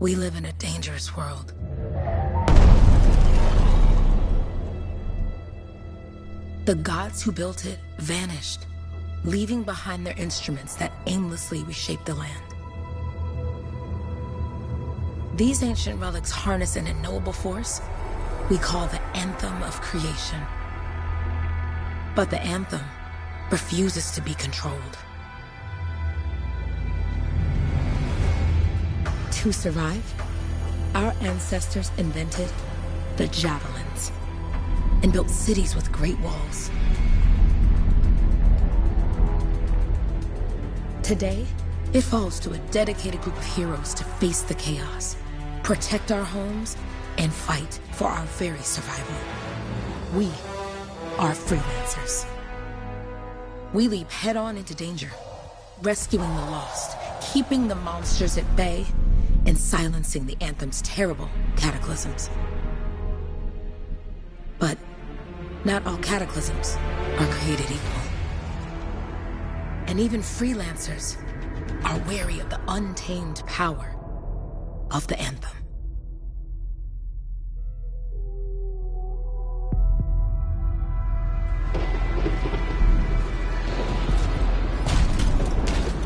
We live in a dangerous world. The gods who built it vanished, leaving behind their instruments that aimlessly reshaped the land. These ancient relics harness an unknowable force we call the Anthem of Creation. But the Anthem refuses to be controlled. To survive, our ancestors invented the javelins and built cities with great walls. Today, it falls to a dedicated group of heroes to face the chaos, protect our homes, and fight for our very survival. We are freelancers. We leap head-on into danger, rescuing the lost, keeping the monsters at bay, and silencing the Anthem's terrible cataclysms. But not all cataclysms are created equal. And even freelancers are wary of the untamed power of the Anthem.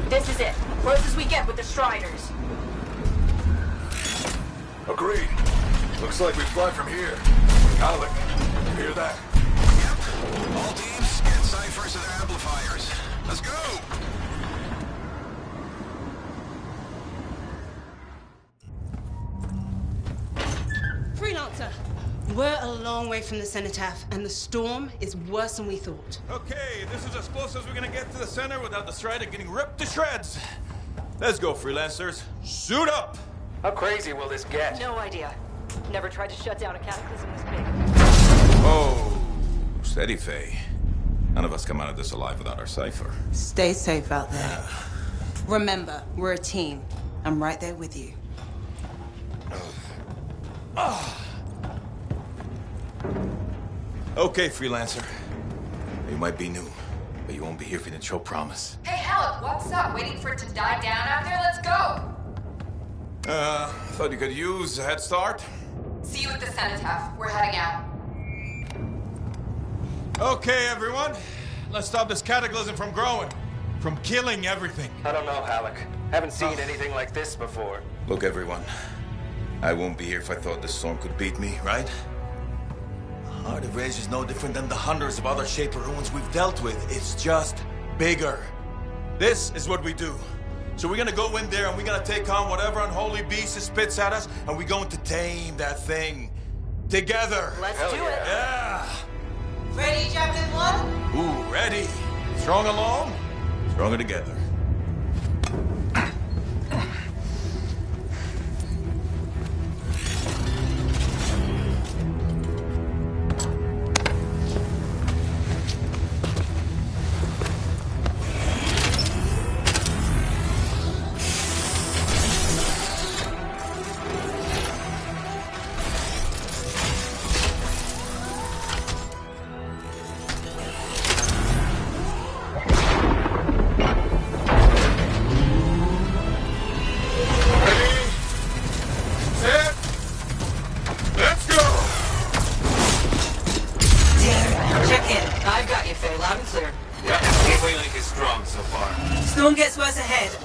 This is it. Close as we get with the Striders. Agreed. Looks like we fly from here. Alec, you hear that? Yep. All teams, get ciphers to their amplifiers. Let's go! Freelancer, we're a long way from the cenotaph, and the storm is worse than we thought. Okay, this is as close as we're gonna get to the center without the Strider getting ripped to shreds. Let's go, freelancers. Suit up! How crazy will this get? No idea. Never tried to shut down a cataclysm this big. Oh, steady, Faye. None of us come out of this alive without our cipher. Stay safe out there. Remember, we're a team. I'm right there with you. Okay, freelancer. You might be new, but you won't be here for the show promise. Hey, Alec, what's up? Waiting for it to die down out there? Let's go! Thought you could use a head start. See you at the cenotaph. We're heading out. Okay, everyone. Let's stop this cataclysm from growing. From killing everything. I don't know, Alec. Haven't seen anything like this before. Look, everyone. I won't be here if I thought this storm could beat me, right? Heart of Rage is no different than the hundreds of other Shaper ruins we've dealt with. It's just bigger. This is what we do. So we're gonna go in there and we're gonna take on whatever unholy beast it spits at us, and we're going to tame that thing. Together. Let's do it. Yeah. Ready, Javelin 1? Ooh, ready. Strong alone, stronger together.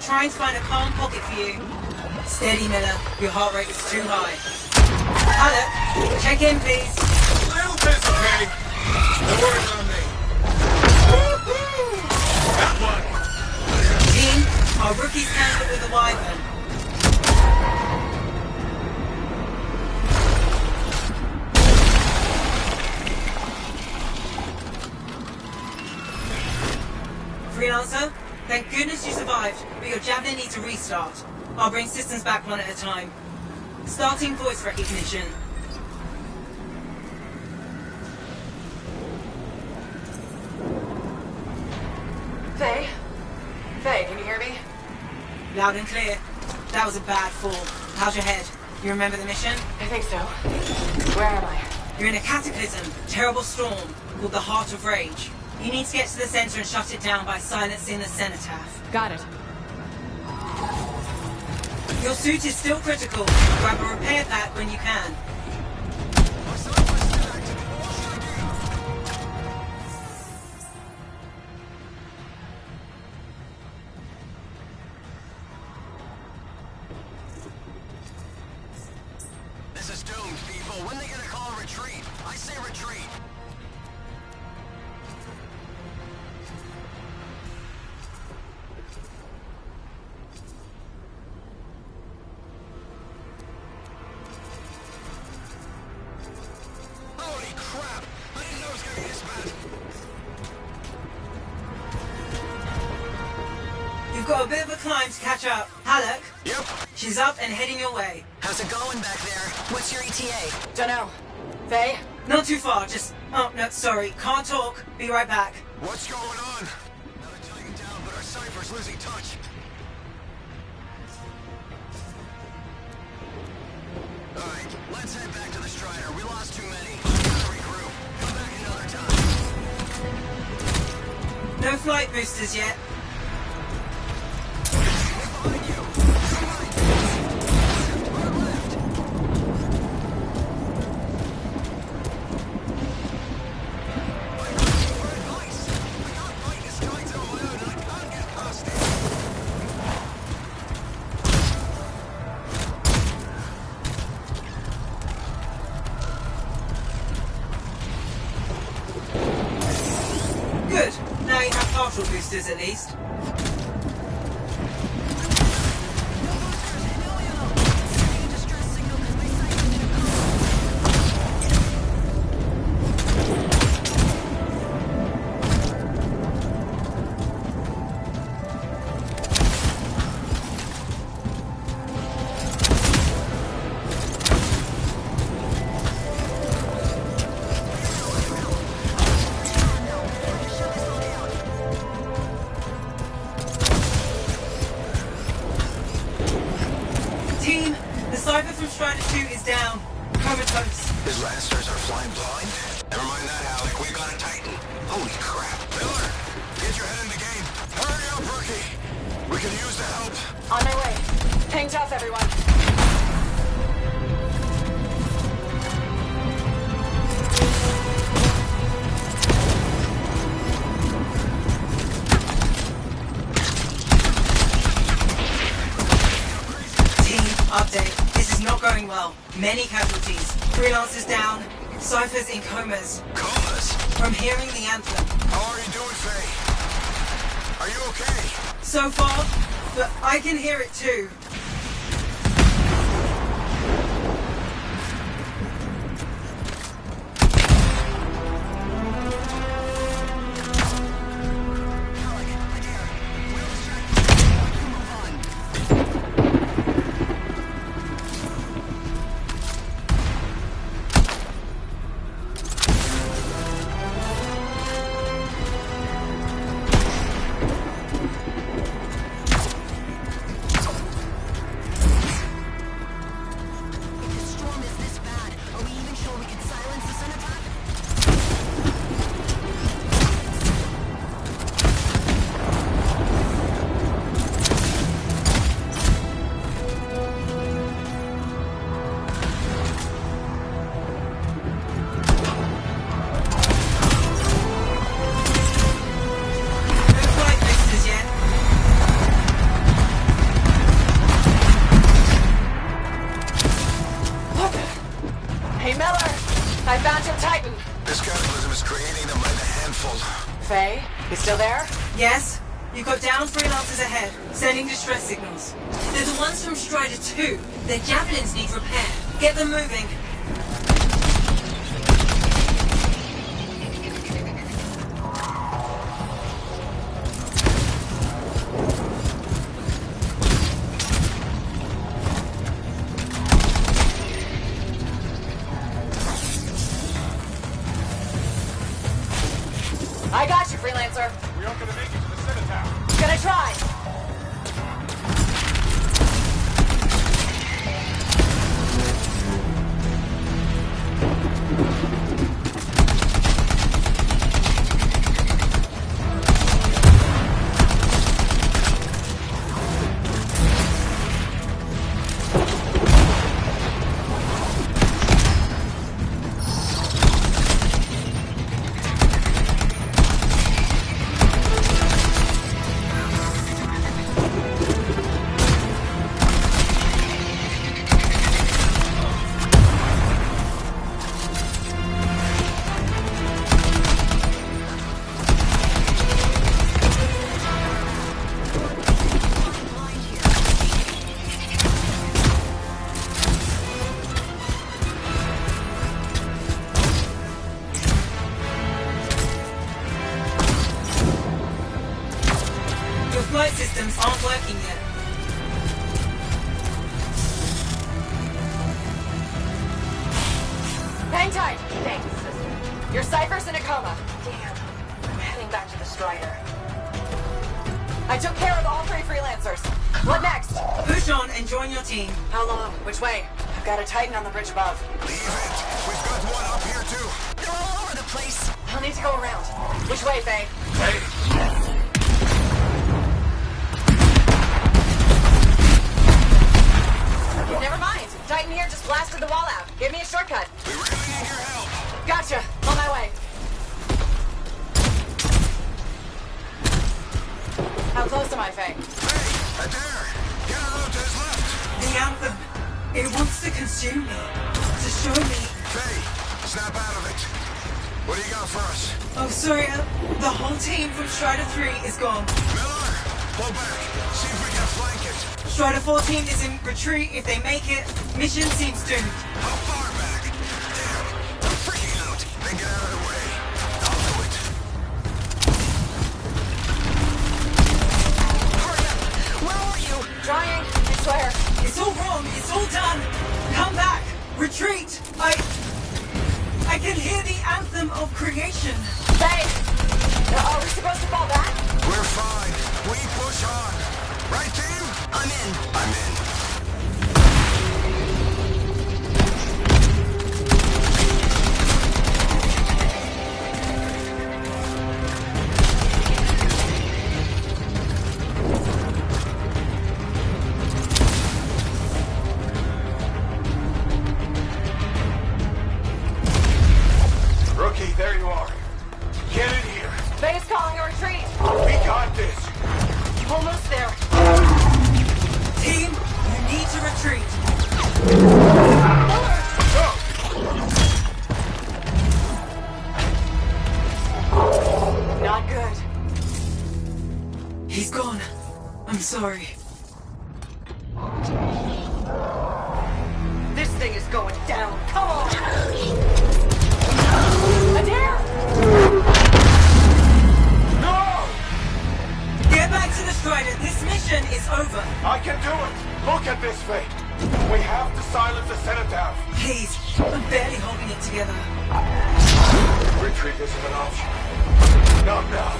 Trying to find a calm pocket for you. Steady, Miller. Your heart rate is too high. Hello. Check in, please. A little bit's okay. No worries on me. That one. Team, our rookies handled with a wyvern. Freelancer? Thank goodness you survived, but your Javelin needs a restart. I'll bring systems back one at a time. Starting voice recognition. Faye? Faye, can you hear me? Loud and clear. That was a bad fall. How's your head? You remember the mission? I think so. Where am I? You're in a cataclysm, terrible storm, called the Heart of Rage. You need to get to the center and shut it down by silencing the cenotaph. Got it. Your suit is still critical. Grab a repair pack when you can. This is doomed, people. When they get a call, retreat. I say retreat. Holy crap! I didn't know it was gonna be this bad. You've got a bit of a climb to catch up. Halleck? Yep. She's up and heading your way. How's it going back there? What's your ETA? Dunno. Faye? Not too far, just... Oh, no, sorry. Can't talk. Be right back. What's going on? Another Titan down, but our cipher's losing touch. Alright, let's head back to the Strider. We lost too many. Gotta regroup. Come back another time. No flight boosters yet. Behind you. Good. Now you have partial boosters at least. Team, the cipher from Strider 2 is down. Comatose. His Lannisters are flying blind? Never mind that, Alec. We got a Titan. Holy crap. Miller, get your head in the game. Hurry up, rookie. We can use the help. On my way. Hang tough, everyone. Team, update. This is not going well. Many casualties. Freelancers down. Cyphers in comas. Comas? From hearing the anthem. How are you doing, Faye? Are you okay? So far, but I can hear it too. Hey, Miller! I found your Titan! This cataclysm is creating them by the handful. Faye, you still there? Yes? You've got down freelancers ahead, sending distress signals. They're the ones from Strider 2. Their javelins need repair. Get them moving. I got you, Freelancer. We aren't gonna make it to the Cenotaph. Gonna try. working yet. Hang tight. Thanks, sister. Your Cypher's in a coma. Damn. I'm heading back to the Strider. I took care of all 3 freelancers. What next? Push on and join your team. How long? Which way? I've got a Titan on the bridge above. Leave it. We've got one up here, too. They're all over the place. I'll need to go around. Which way, Faye? Hey, Never mind. Titan here just blasted the wall out. Give me a shortcut. We really need your help. Gotcha. On my way. How close am I, Faye? Hey, Adair. Get around to his left. The Anthem. It wants to consume me. To show me. Faye, snap out of it. What do you got for us? Oh, sorry. The whole team from Strider 3 is gone. Miller, pull back. See if we can flank it. Strider 14 is in retreat. If they make it, mission seems doomed. How far back? Damn, I'm freaking out. Then get out of the way. I'll do it. Hurry up. Where are you? Trying. I swear. It's all wrong. It's all done. Come back. Retreat. I can hear the anthem of creation. Faye! Are we supposed to fall back? We're fine. We push on. Right, team? I'm in. I'm in. Rookie, there you are. Get in here. Faye's calling a retreat. We got this. Almost there. Team, you need to retreat. Not good. He's gone. I'm sorry. This thing is going down. Come on! Adair! No! Get back to the Strider. This mission is over. I can do it. Look at this, Faye. We have to silence the cenotaph. Please, I'm barely holding it together. Retreat isn't an option. Not now.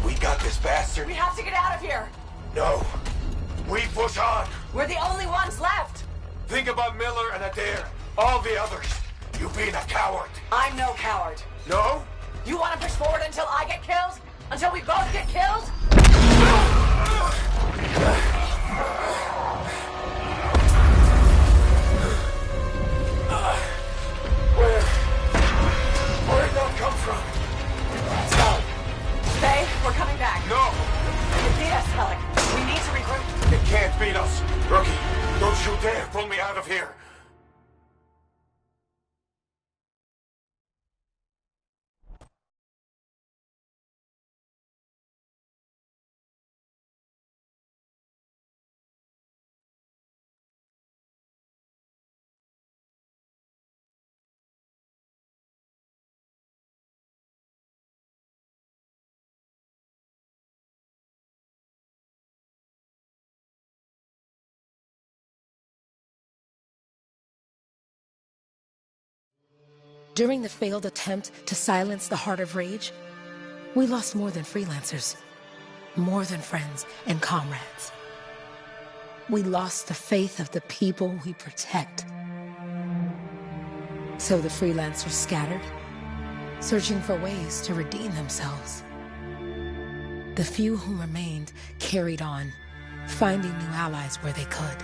We got this, bastard. We have to get out of here. No. We push on. We're the only ones left. Think about Miller and Adair. All the others. You being a coward. I'm no coward. No? You want to push forward until I get killed? Until we both get killed? Where'd that come from? Faye, we're coming back. No! You beat us, Alec. We need to regroup. It can't beat us. Rookie, don't you dare pull me out of here. During the failed attempt to silence the Heart of Rage, we lost more than freelancers, more than friends and comrades. We lost the faith of the people we protect. So the freelancers scattered, searching for ways to redeem themselves. The few who remained carried on, finding new allies where they could,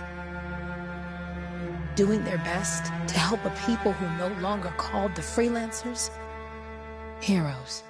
doing their best to help a people who no longer called the freelancers heroes.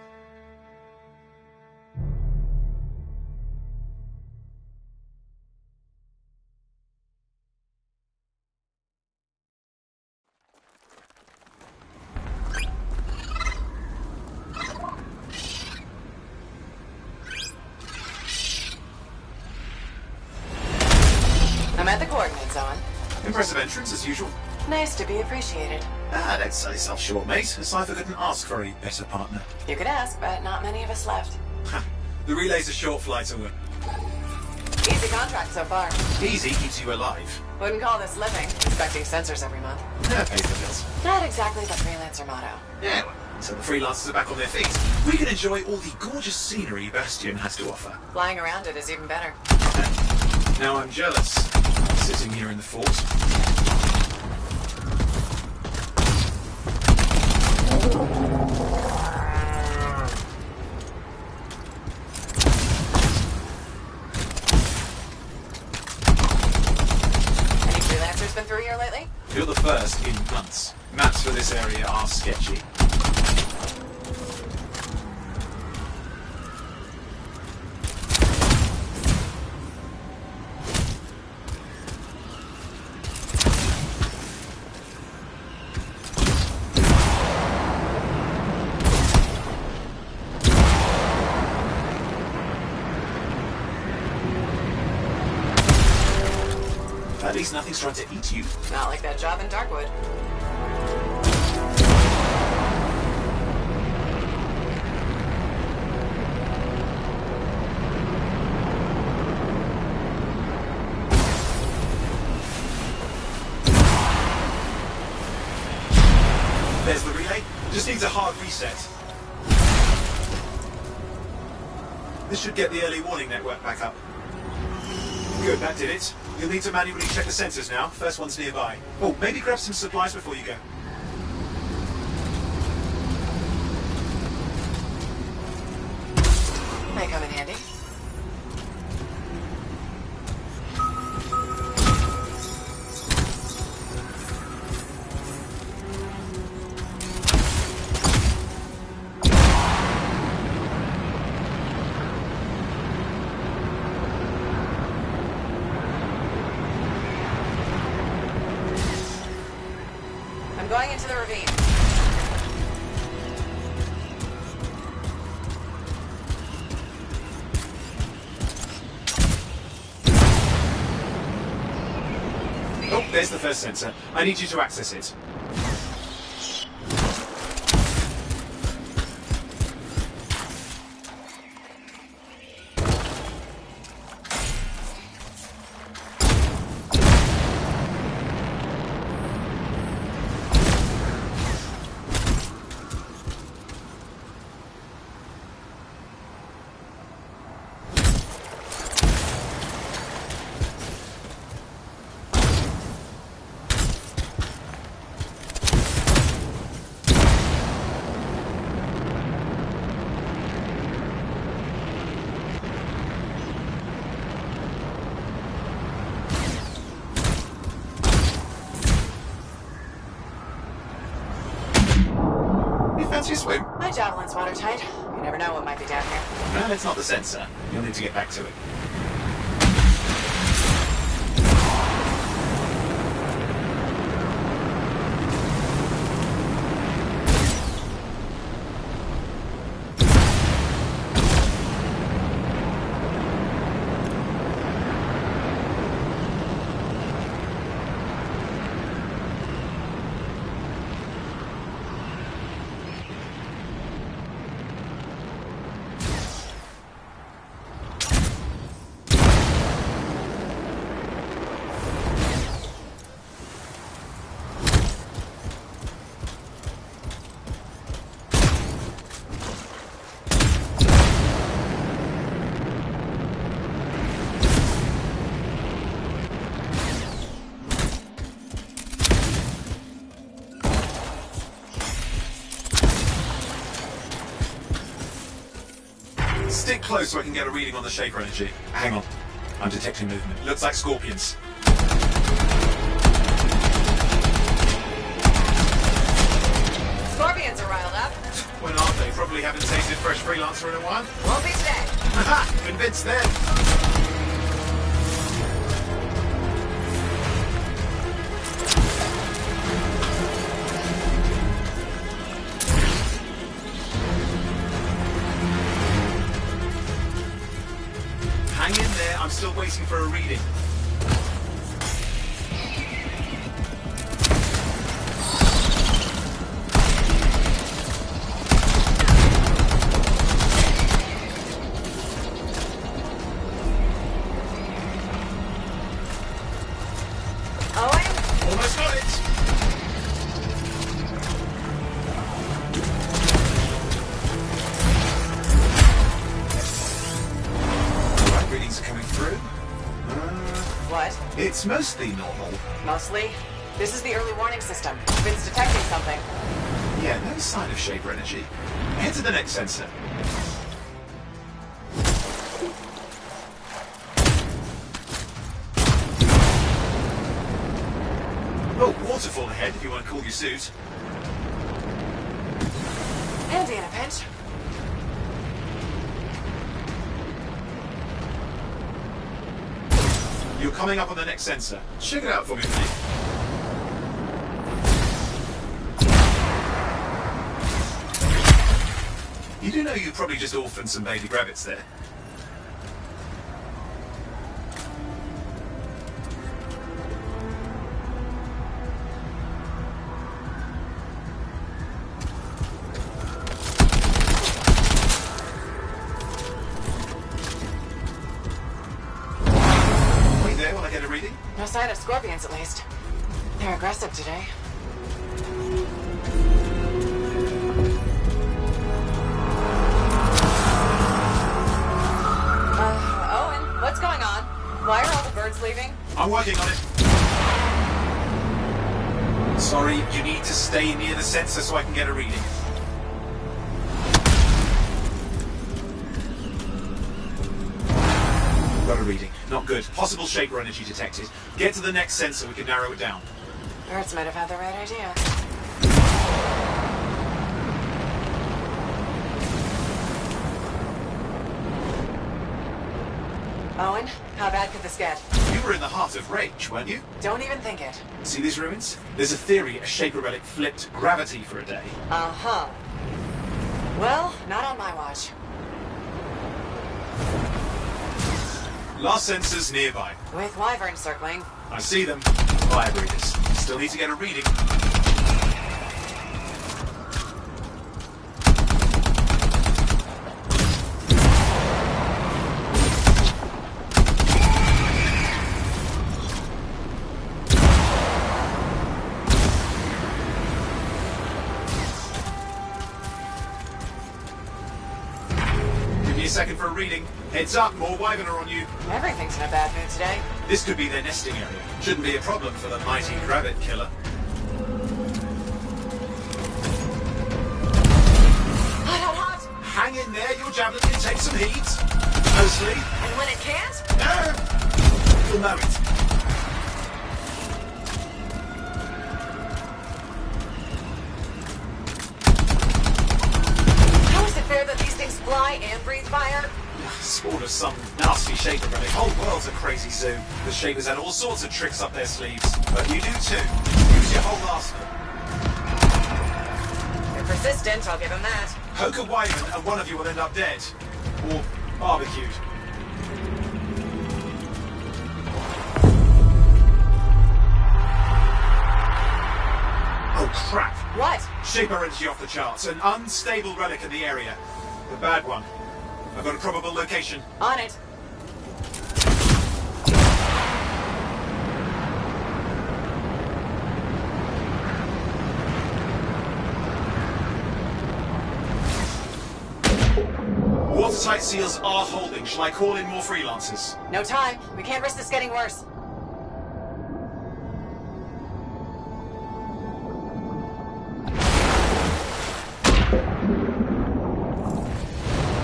Congratulations, Owen. Impressive entrance, as usual. Nice to be appreciated. Don't sell yourself short, mate. Cypher couldn't ask for a better partner. You could ask, but not many of us left. The relay's a short flight away. Easy contract so far. Easy keeps you alive. Wouldn't call this living, inspecting sensors every month. Yeah, pays the bills. Not exactly the freelancer motto. Yeah, well, until the freelancers are back on their feet, we can enjoy all the gorgeous scenery Bastion has to offer. Flying around it is even better. Now I'm jealous, sitting here in the fort. Any freelancers been through here lately? You're the first in months. Maps for this area are sketchy. At least nothing's trying to eat you. Not like that job in Darkwood. There's the relay. Just needs a hard reset. This should get the early warning network back up. Good, that did it. You'll need to manually check the sensors now. First one's nearby. Oh, maybe grab some supplies before you go. May come in handy. I'm going into the ravine. Oh, there's the first sensor. I need you to access it. Fancy a swim? My javelin's watertight. You never know what might be down here. No, it's not the sensor. You'll need to get back to it. Stick close so I can get a reading on the Shaper energy. Hang on. I'm detecting movement. Looks like scorpions. Scorpions are riled up. When aren't they? Probably haven't tasted fresh freelancer in a while. Won't be today. Haha! Convinced them! Hang in there, I'm still waiting for a reading. It's mostly normal. Mostly? This is the early warning system. It's detecting something. Yeah, no sign of Shaper energy. Head to the next sensor. Oh, waterfall ahead if you want to cool your suit. Handy in a pinch. You're coming up on the next sensor. Check it out for me, please. You do know you probably just orphaned some baby rabbits there. Wait there while I get a reading? No sign of scorpions, at least. They're aggressive today. Owen, what's going on? Why are all the birds leaving? I'm working on it. Sorry, you need to stay near the sensor so I can get a reading. Got a reading. Not good. Possible Shaper energy detected. Get to the next sensor, we can narrow it down. Birds might have had the right idea. Owen, how bad could this get? You were in the heart of rage, weren't you? Don't even think it. See these ruins? There's a theory a Shaper relic flipped gravity for a day. Uh-huh. Well, not on my watch. Last sensor's nearby. With wyverns circling. I see them. Fire breathers. Still need to get a reading. Give me a second for a reading. Heads up, more wyvern are on you. Everything's in a bad mood today. This could be their nesting area. Shouldn't be a problem for the mighty rabbit killer. Hot, hot, hot! Hang in there, your javelin can take some heat. Mostly. And when it can't? You'll know it. How is it fair that these things fly and breathe fire? Spawn of some nasty Shaper relic. Whole world's a crazy zoo. The Shapers had all sorts of tricks up their sleeves. But you do too. Use your whole arsenal. They're persistent, I'll give them that. Poke a wyvern and one of you will end up dead. Or barbecued. Oh crap! What? Shaper energy off the charts. An unstable relic in the area. The bad one. I've got a probable location. On it. Watertight seals are holding. Shall I call in more freelancers? No time. We can't risk this getting worse.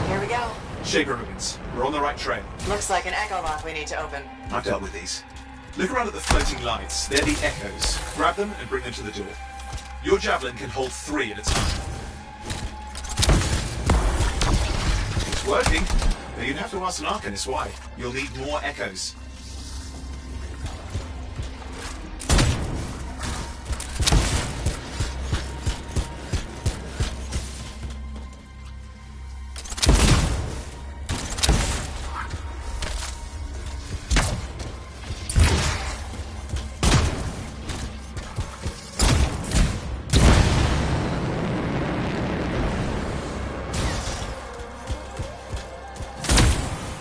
Here we go. Shaper ruins. We're on the right trail. Looks like an echo lock we need to open. I've dealt with these. Look around at the floating lights. They're the echoes. Grab them and bring them to the door. Your javelin can hold 3 at a time. It's working. But you'd have to ask an arcanist why. You'll need more echoes.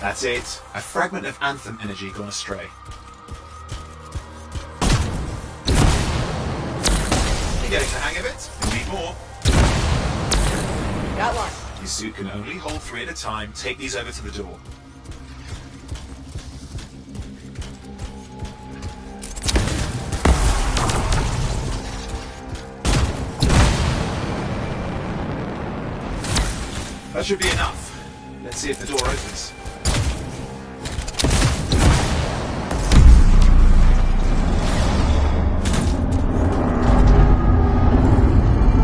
That's it. A fragment of Anthem energy gone astray. You're getting the hang of it? You'll need more. Got one. Your suit can only hold 3 at a time. Take these over to the door. That should be enough. Let's see if the door opens.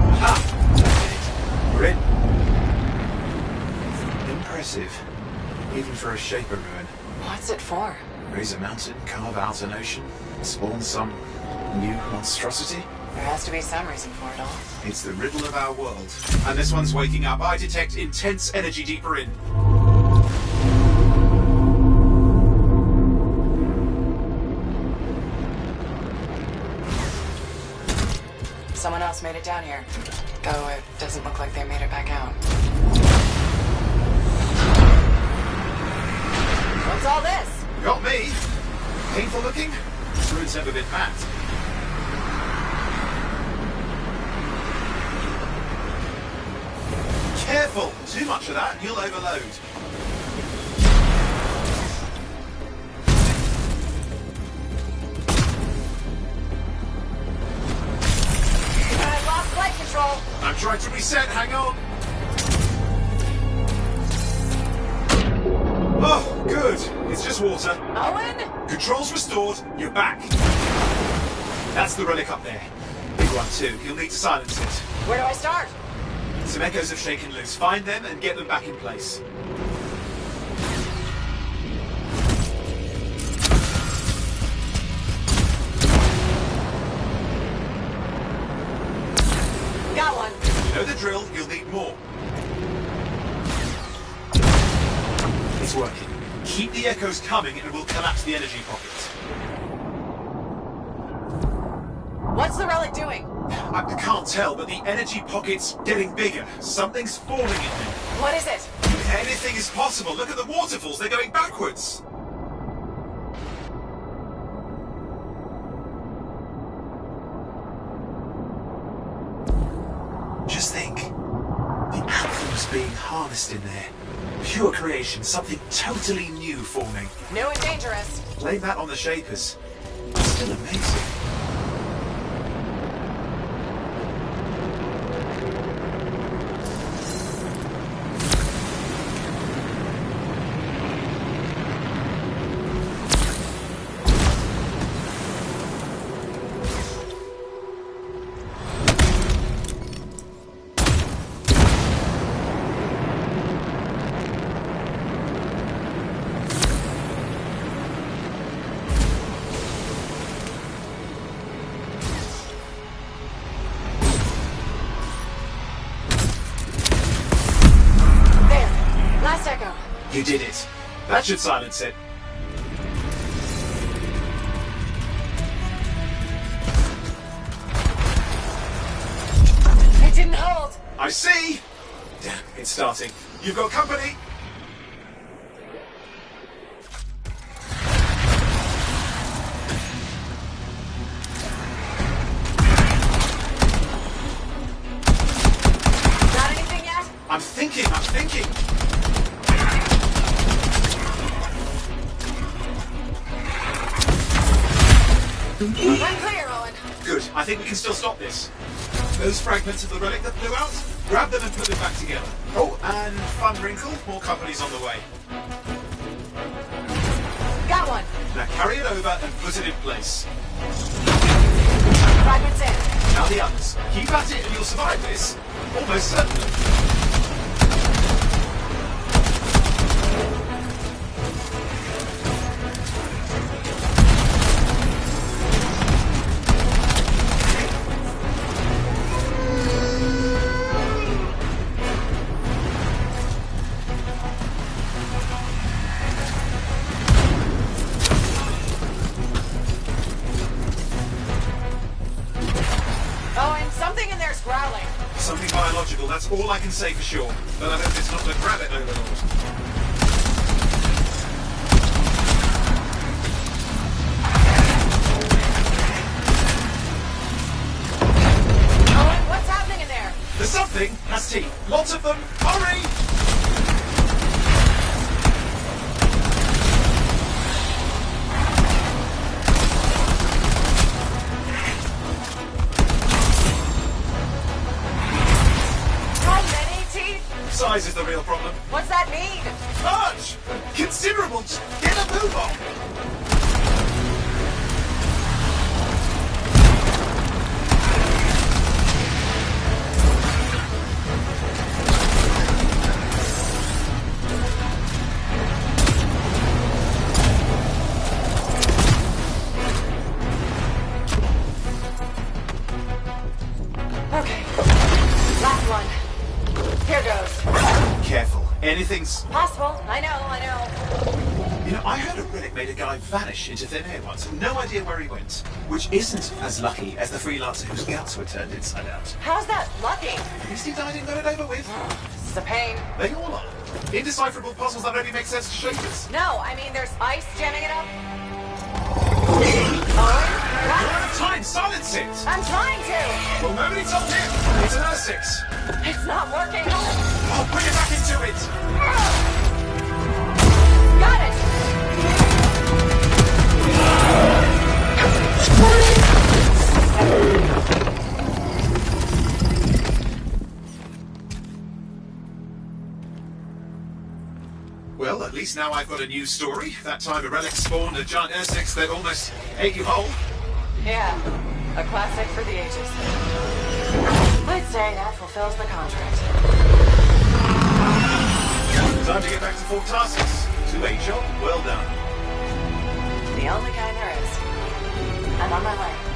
Aha! We're in. Impressive. Even for a Shaper ruin. What's it for? Raise a mountain, carve out an ocean, spawn some new monstrosity? There has to be some reason for it all. It's the riddle of our world. And this one's waking up. I detect intense energy deeper in. Someone else made it down here. Though it doesn't look like they made it back out. What's all this? Got me. Painful looking? This room's never been mapped. Careful! Too much of that, you'll overload. I lost flight control. I'm trying to reset, hang on. Oh, good. It's just water. Owen? Controls restored, you're back. That's the relic up there. Big one too, you'll need to silence it. Where do I start? Some echoes have shaken loose. Find them and get them back in place. Got one. You know the drill, you'll need more. It's working. Keep the echoes coming and we'll collapse the energy pocket. What's the relic doing? I can't tell, but the energy pocket's getting bigger. Something's forming in there. What is it? Anything is possible. Look at the waterfalls. They're going backwards. Just think. The Anthem's being harnessed in there. Pure creation. Something totally new forming. New and dangerous. Blame that on the Shapers. Still amazing. You did it. That should silence it. It didn't hold. I see. Damn, it's starting. You've got company. Got anything yet? I'm thinking. I'm clear, Owen. Good. I think we can still stop this. Those fragments of the relic that flew out, grab them and put them back together. Oh, and fun wrinkle, more companies on the way. Got one. Now carry it over and put it in place. Fragments in. Now the others. Keep at it and you'll survive this. Almost certainly. Growling. Something biological, that's all I can say for sure. But I hope it's not the rabbit overlord. Owen, what's happening in there? There's something has teeth. Lots of them. Hurry! size is the real problem. What's that mean? Large! Considerable! Get a move on! Okay. Last one. Here goes. Careful. Anything's... Possible. I know. You know, I heard a relic made a guy vanish into thin air once. No idea where he went. Which isn't as lucky as the freelancer whose guts were turned inside out. How's that lucky? At least he died and got it over with. This is a pain. They all are. Indecipherable puzzles that only make sense to shapers. No, I mean there's ice jamming it up. You're Owen? out of time! Silence it! I'm trying to. Well, nobody told him. It's an R6. It's not working. I'll bring it back into it. Got it. Well, at least now I've got a new story. That time a relic spawned a giant R6 that almost ate you whole. Yeah, a classic for the ages. I'd say that fulfills the contract. Time to get back to full tasks. To a job well done. The only kind there is. I'm on my way.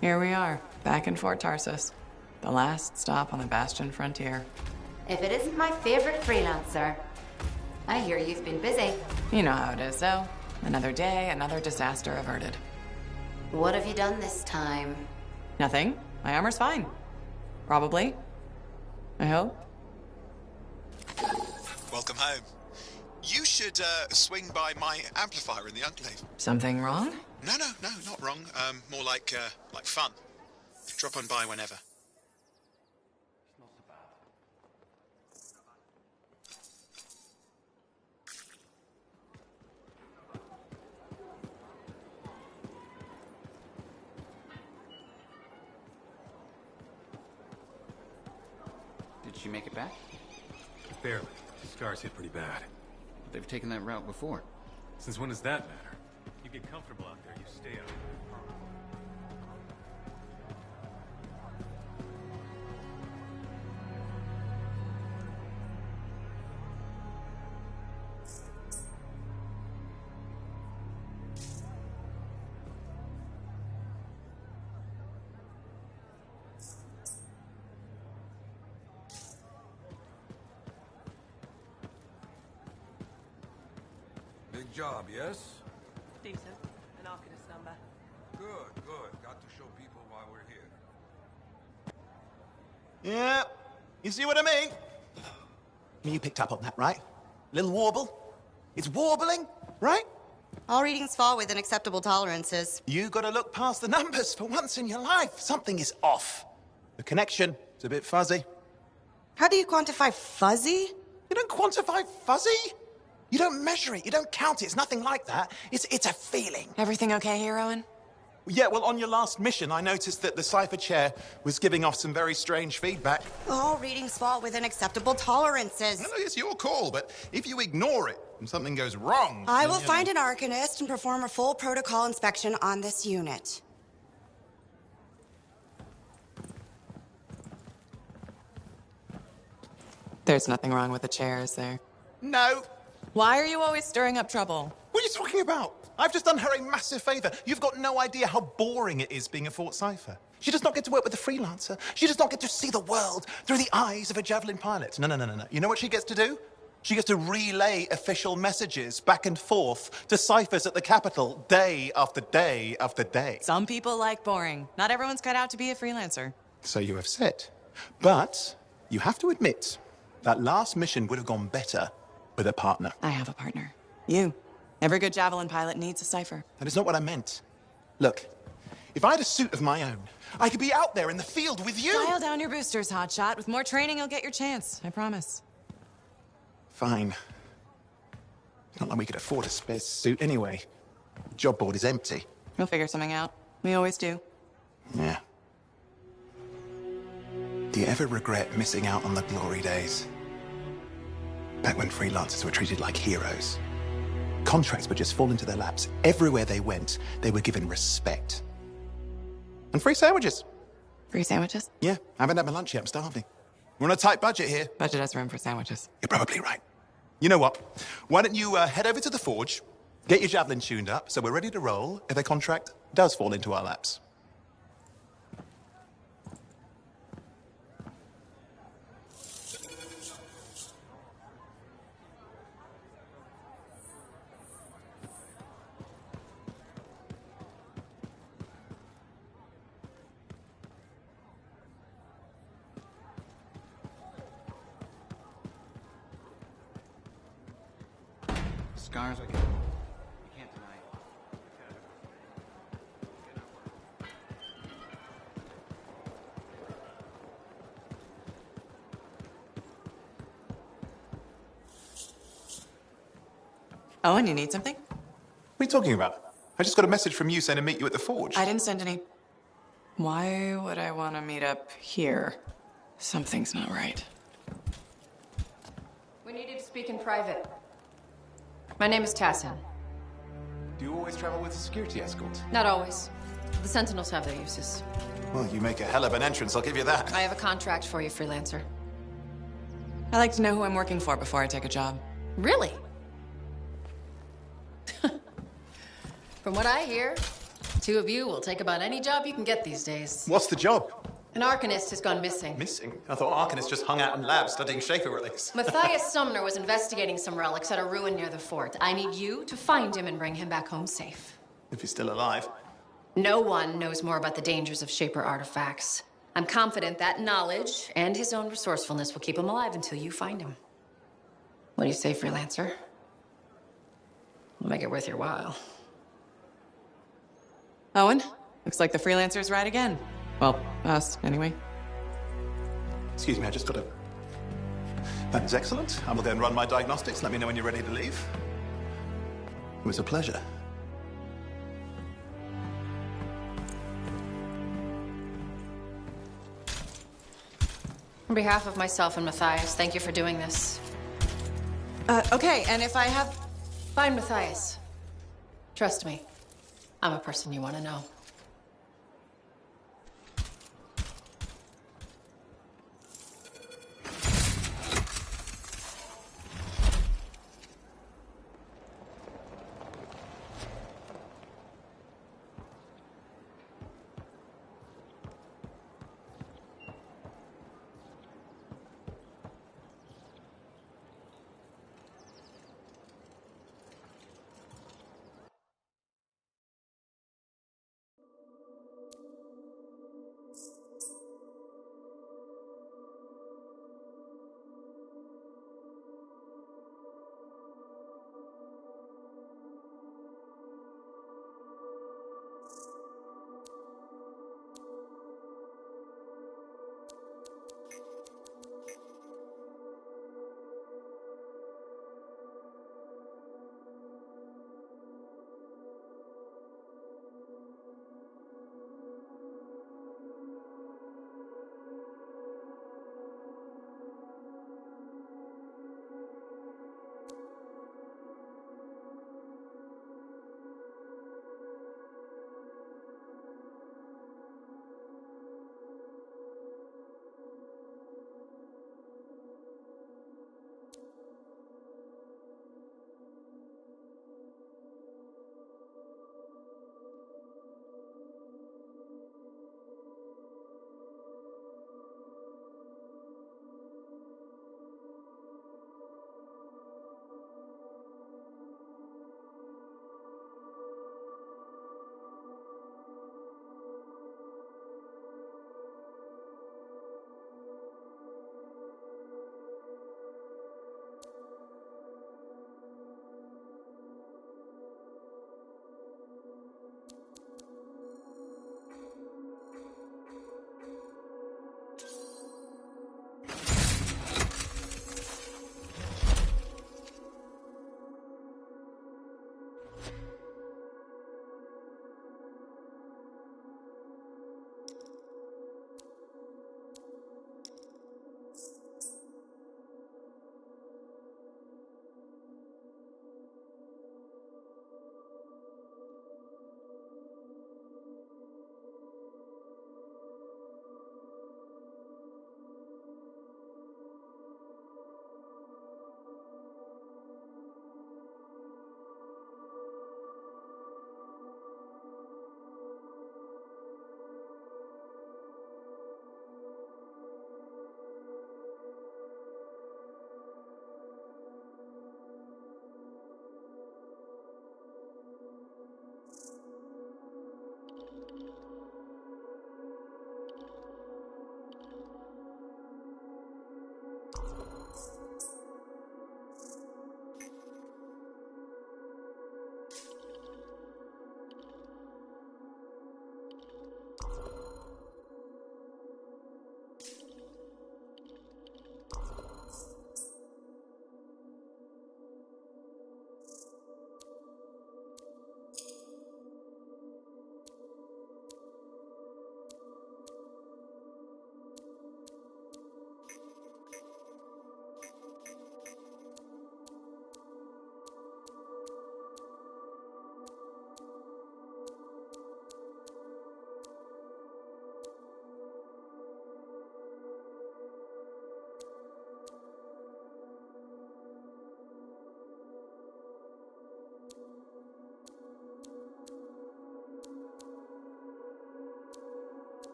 Here we are, back in Fort Tarsus. The last stop on the Bastion frontier. If it isn't my favorite freelancer. I hear you've been busy. You know how it is, though. Another day, another disaster averted. What have you done this time? Nothing. My armor's fine. Probably. I hope. Welcome home. You should swing by my amplifier in the Enclave. Something wrong? No, not wrong. More like fun. Drop on by whenever. Did she make it back? Barely. Scars hit pretty bad. They've taken that route before. Since when does that matter? You get comfortable out there, you stay out. Big job, yes? Decent. An Arcanist number. Good. Got to show people why we're here. Yeah, you see what I mean? You picked up on that, right? Little warble? It's warbling, right? All readings fall within acceptable tolerances. You gotta look past the numbers for once in your life. Something is off. The connection is a bit fuzzy. How do you quantify fuzzy? You don't quantify fuzzy? You don't measure it, you don't count it, it's nothing like that. It's a feeling. Everything okay here, Owen? Yeah, well, on your last mission, I noticed that the cipher chair was giving off some very strange feedback. All readings fall within acceptable tolerances. No, it's your call, but if you ignore it and something goes wrong... I will find an Arcanist and perform a full protocol inspection on this unit. There's nothing wrong with the chair, is there? No. Why are you always stirring up trouble? What are you talking about? I've just done her a massive favor. You've got no idea how boring it is being a Fort Cipher. She does not get to work with a freelancer. She does not get to see the world through the eyes of a Javelin pilot. No. You know what she gets to do? She gets to relay official messages back and forth to ciphers at the Capitol day after day after day. Some people like boring. Not everyone's cut out to be a freelancer. So you have said. But you have to admit, that last mission would have gone better with a partner. I have a partner. You. Every good Javelin pilot needs a cipher. That is not what I meant. Look, if I had a suit of my own, I could be out there in the field with you. Dial down your boosters, hotshot. With more training, you'll get your chance. I promise. Fine. Not like we could afford a spare suit anyway. Job board is empty. We'll figure something out. We always do. Yeah. Do you ever regret missing out on the glory days? Back when freelancers were treated like heroes. Contracts would just fall into their laps. Everywhere they went, they were given respect. And free sandwiches. Free sandwiches? Yeah, I haven't had my lunch yet. I'm starving. We're on a tight budget here. Budget has room for sandwiches. You're probably right. You know what? Why don't you head over to the forge, get your Javelin tuned up, so we're ready to roll if a contract does fall into our laps. Scars, I can't deny it. Oh, and you need something? What are you talking about? I just got a message from you saying to meet you at the forge. I didn't send any. Why would I want to meet up here? Something's not right. We needed to speak in private. My name is Tassin. Do you always travel with a security escort? Not always. The Sentinels have their uses. Well, you make a hell of an entrance, I'll give you that. I have a contract for you, freelancer. I like to know who I'm working for before I take a job. Really? From what I hear, Two of you will take about any job you can get these days. What's the job? An Arcanist has gone missing. Missing? I thought Arcanists just hung out in labs studying Shaper relics. Matthias Sumner was investigating some relics at a ruin near the fort. I need you to find him and bring him back home safe. If he's still alive. No one knows more about the dangers of Shaper artifacts. I'm confident that knowledge and his own resourcefulness will keep him alive until you find him. What do you say, freelancer? We'll make it worth your while. Owen, looks like the freelancer's right again. Well, us, anyway. Excuse me, I just got to... That is excellent. I will go and run my diagnostics. Let me know when you're ready to leave. It was a pleasure. On behalf of myself and Matthias, thank you for doing this. Okay, and if I have... Fine, Matthias. Trust me, I'm a person you want to know.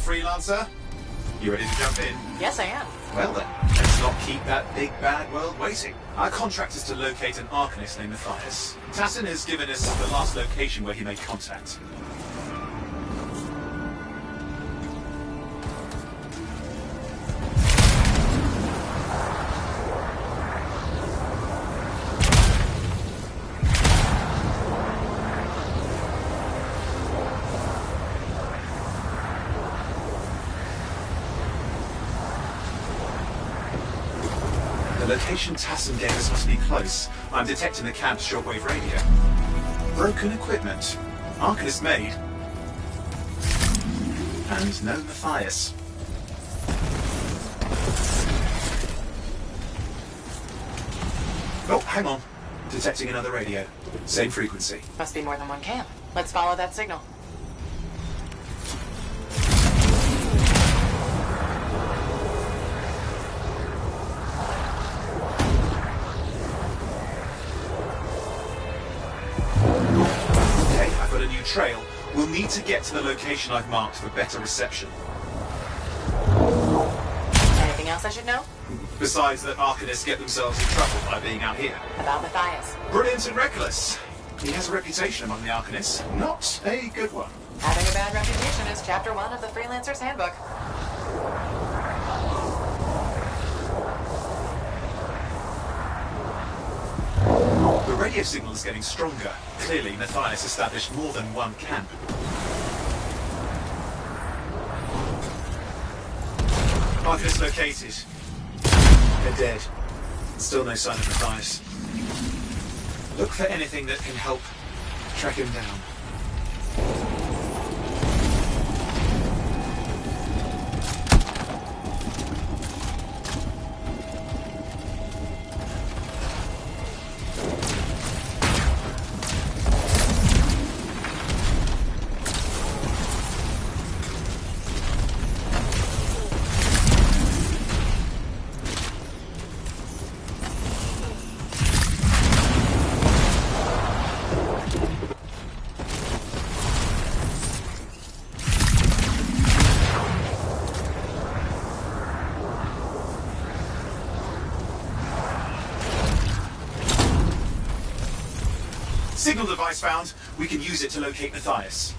Freelancer? You ready to jump in? Yes, I am. Well then, let's not keep that big bad world waiting. Our contract is to locate an Arcanist named Matthias. Tassin has given us the last location where he made contact. The location Tassin gave us must be close. I'm detecting the camp's shortwave radio. Broken equipment. Arcanist made. And no Matthias. Oh, hang on. Detecting another radio. Same frequency. Must be more than one camp. Let's follow that signal. Trail, we'll need to get to the location I've marked for better reception. Anything else I should know? Besides that Arcanists get themselves in trouble by being out here. About Matthias. Brilliant and reckless. He has a reputation among the Arcanists. Not a good one. Having a bad reputation is chapter 1 of the Freelancer's Handbook. The radio signal is getting stronger. Clearly, Matthias established more than one camp. Arcanist located. They're dead. Still no sign of Matthias. Look for anything that can help track him down. Signal device found. We can use it to locate Matthias.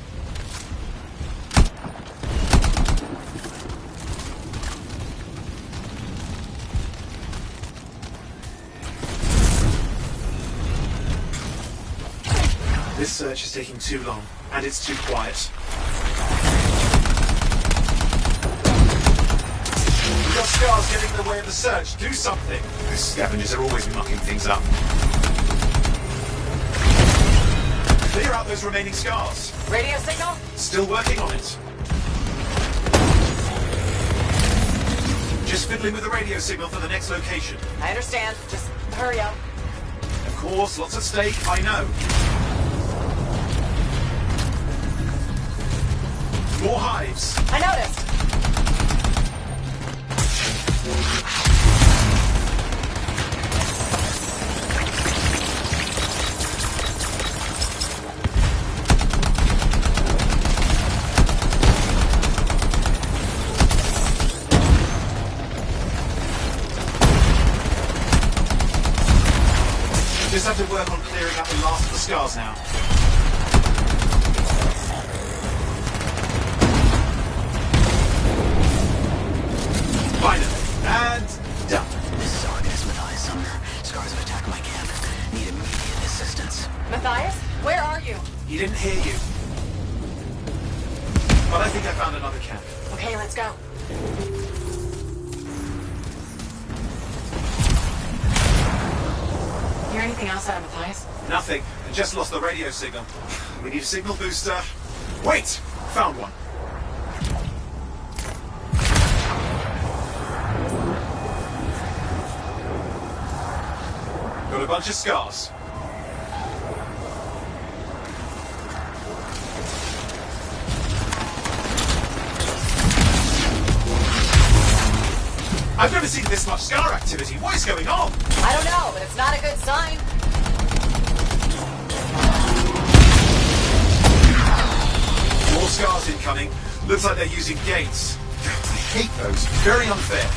This search is taking too long, and it's too quiet. scars getting in the way of the search. Do something. These scavengers are always mucking things up. Clear out those remaining scars. Radio signal? Still working on it. Just fiddling with the radio signal for the next location. I understand. Just hurry up. Of course, lots at stake, I know. More hives. I noticed. Just have to work on clearing up the last of the scars now. Finally. And done. This is Argus, Matthias Sumner. Scars have attacked my camp. Need immediate assistance. Matthias, where are you? He didn't hear you. But I think I found another camp. Okay, let's go. Hear anything else out of Matthias? Nothing. I just lost the radio signal. We need a signal booster. Wait! Found one. Got a bunch of scars. I've never seen this much scar activity. What is going on? I don't know, but it's not a good sign. More scars incoming. Looks like they're using gates. I hate those. Very unfair.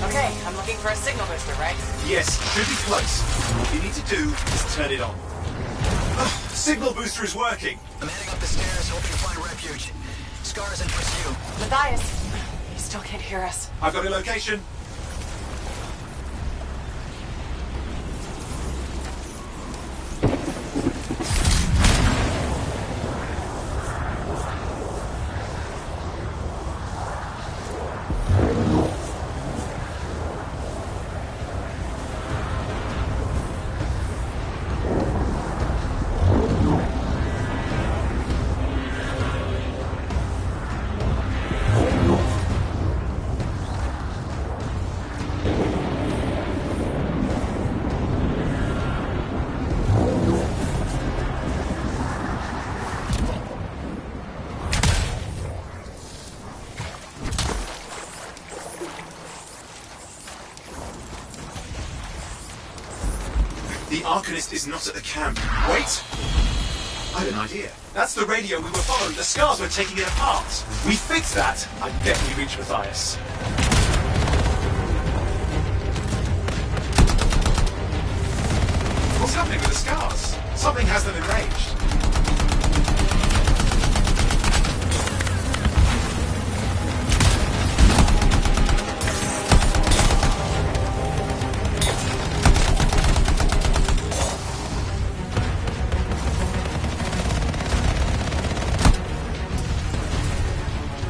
Okay, I'm looking for a signal booster, right? Yes, should be close. What you need to do is turn it on. Signal booster is working. I'm heading up the stairs, hoping to find refuge. Scars in pursuit. Matthias, he still can't hear us. I've got a location. The Arcanist is not at the camp. Wait! I have an idea. That's the radio we were following. The scars were taking it apart. We fixed that. I bet we reach Matthias. What's happening with the scars? Something has them enraged.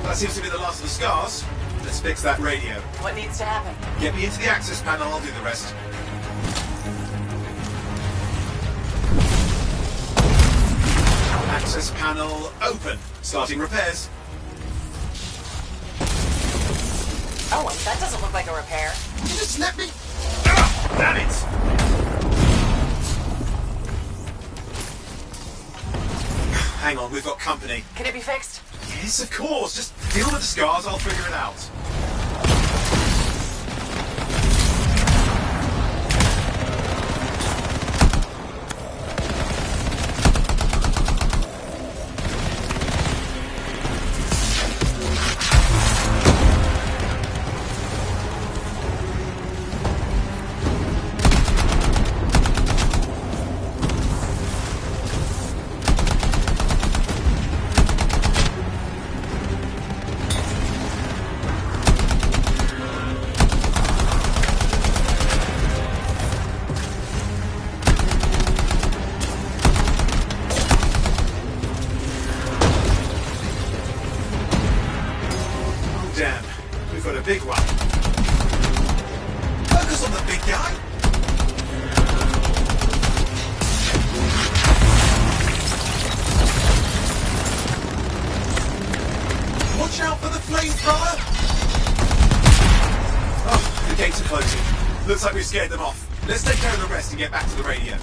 That seems to be the last of the scars. Let's fix that radio. What needs to happen? Get me into the access panel, I'll do the rest. Access panel open. Starting repairs. Oh, that doesn't look like a repair. You just let me... Ah, damn it! Hang on, we've got company. Can it be fixed? Yes, of course. Just deal with the scars, I'll figure it out. big one. Focus on the big guy. Watch out for the flamethrower! Oh, the gates are closing. Looks like we've scared them off. Let's take care of the rest and get back to the radio.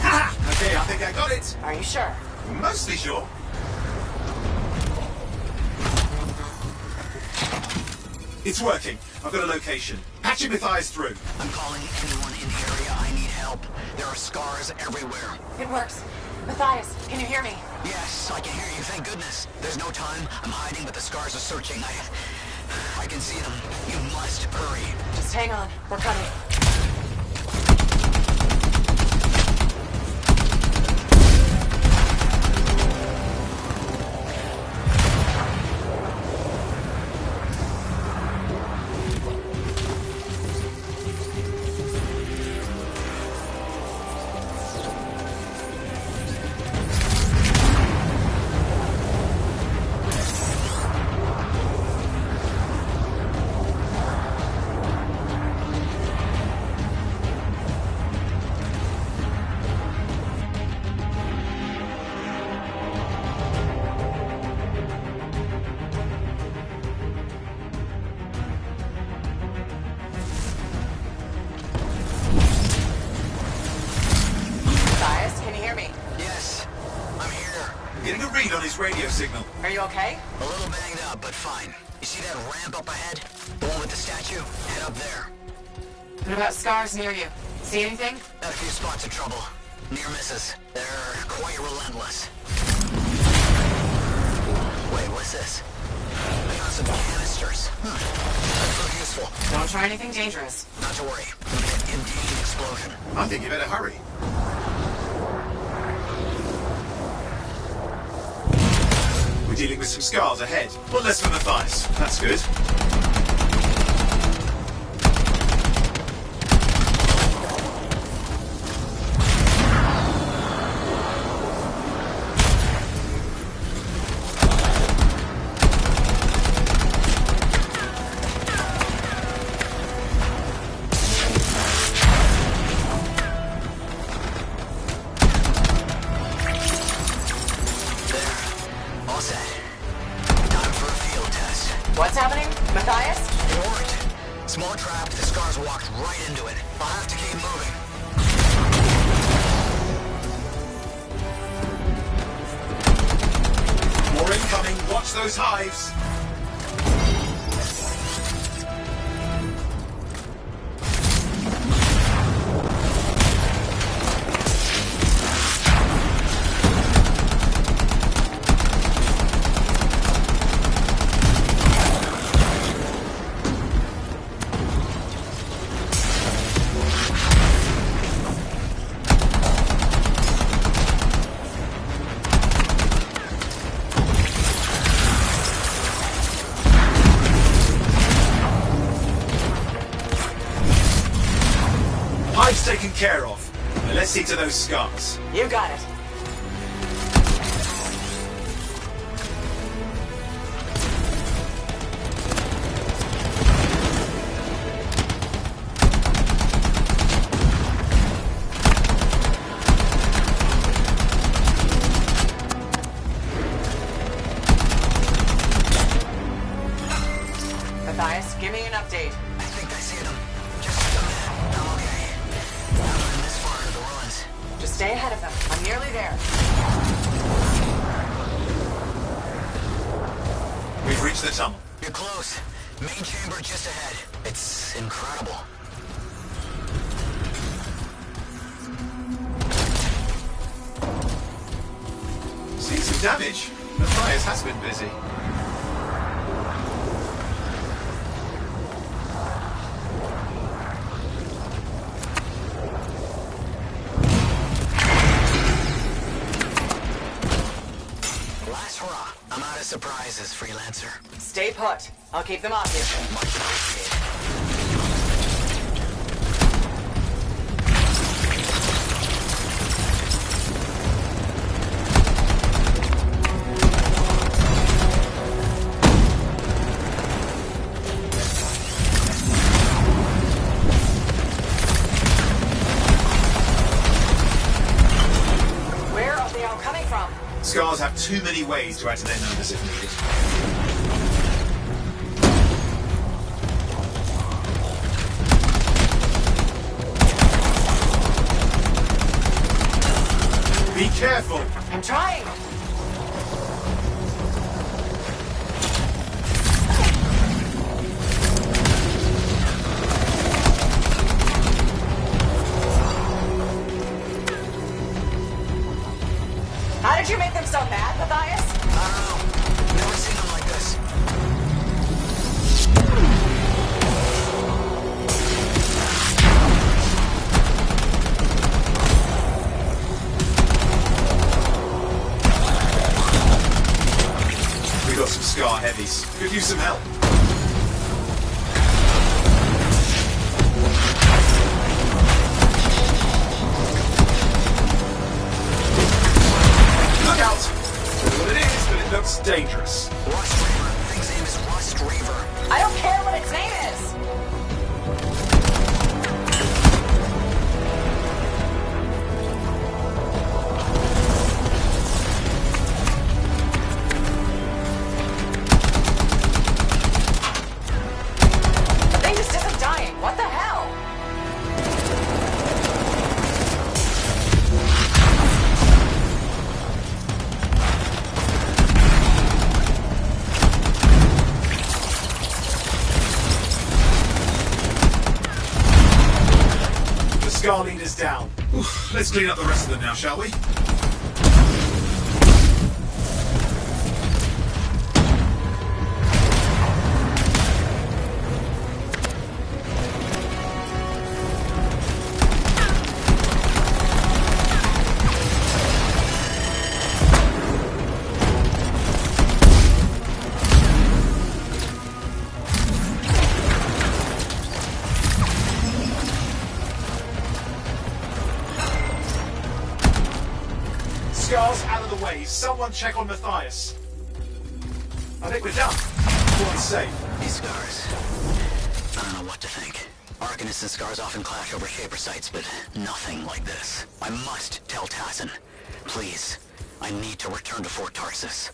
Ha! Okay, I think I got it. Are you sure? Mostly sure. It's working. I've got a location. Patching Matthias through. I'm calling anyone in the area. I need help. There are scars everywhere. It works. Matthias, can you hear me? Yes, I can hear you. Thank goodness. There's no time. I'm hiding, but the scars are searching. I can see them. You must hurry. Just hang on. We're coming. Radio signal. Are you okay? A little banged up, but fine. You see that ramp up ahead? The one with the statue? Head up there. What about scars near you? See anything? Got a few spots of trouble. Near misses. They're quite relentless. Wait, what's this? I got some canisters. That's so useful. Don't try anything dangerous. Not to worry. Indeed, explosion. I think you better hurry. We're dealing with some scars ahead. But less from Matthias. That's good. What's happening? Matthias? It worked. Small trap, the scars walked right into it. I'll have to keep moving. More incoming. Watch those hives. Hive's taken care of. Now let's see to those scars. You got it. Matthias, give me an update. I think I see them. Just a minute. I'm okay. I'm this far into the ruins. Just stay ahead of them. I'm nearly there. We've reached the tunnel. You're close. Main chamber just ahead. It's incredible. Seen some damage. Matthias has been busy. Last hurrah. I'm out of surprises, freelancer. Stay put. I'll keep them off you. Much appreciated. Scars have too many ways to add to their numbers if needed. Be careful! I'm trying! How did you make them so mad, Matthias? I don't know. Never seen them like this. We got some Scar heavies. Could use some help. Look out! I don't know what it is, but it looks dangerous. Rust Raver. Thing's name is Rust Raver. I don't care what its name is! The thing just isn't dying. What the hell? The Scar leader's down. Oof, let's clean up the rest of them now, shall we? Scar's out of the way. Someone check on Matthias. I think we're done. What safe. These Scars. I don't know what to think. Arcanists and Scars often clash over Shaper sites, but nothing like this. I must tell Tassin. Please. I need to return to Fort Tarsus.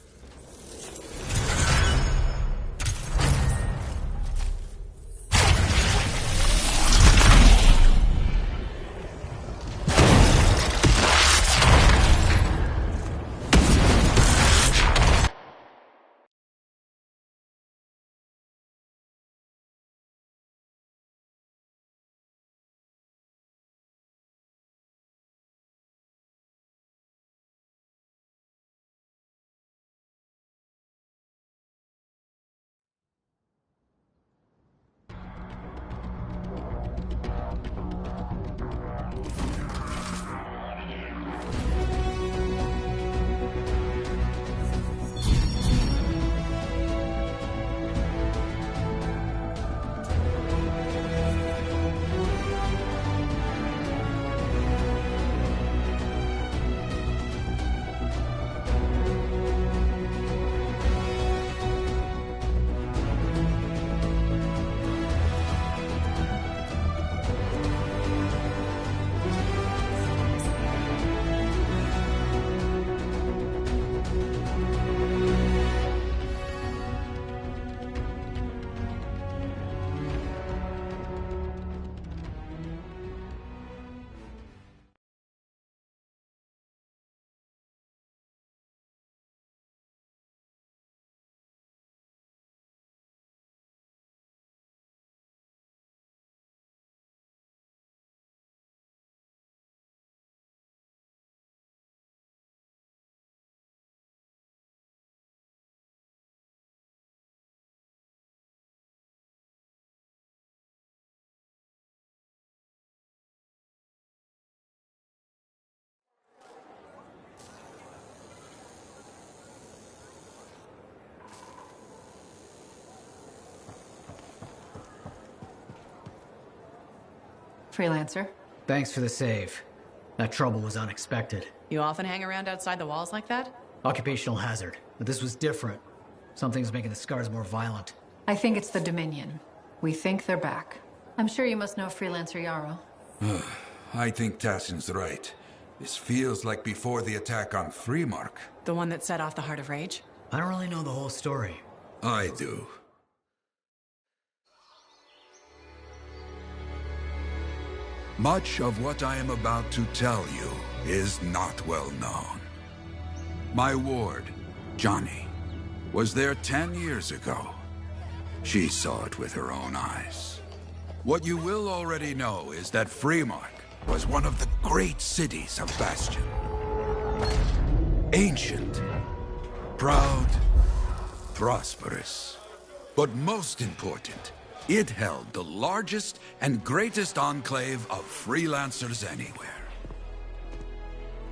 Freelancer. Thanks for the save. That trouble was unexpected. You often hang around outside the walls like that? Occupational hazard. But this was different. Something's making the Scars more violent. I think it's the Dominion. We think they're back. I'm sure you must know Freelancer Yarrow. I think Tassin's right. This feels like before the attack on Freemark. The one that set off the Heart of Rage? I don't really know the whole story. I do. Much of what I am about to tell you is not well known. My ward, Johnny, was there 10 years ago. She saw it with her own eyes. What you will already know is that Freemark was one of the great cities of Bastion. Ancient, proud, prosperous. But most important, it held the largest and greatest enclave of freelancers anywhere.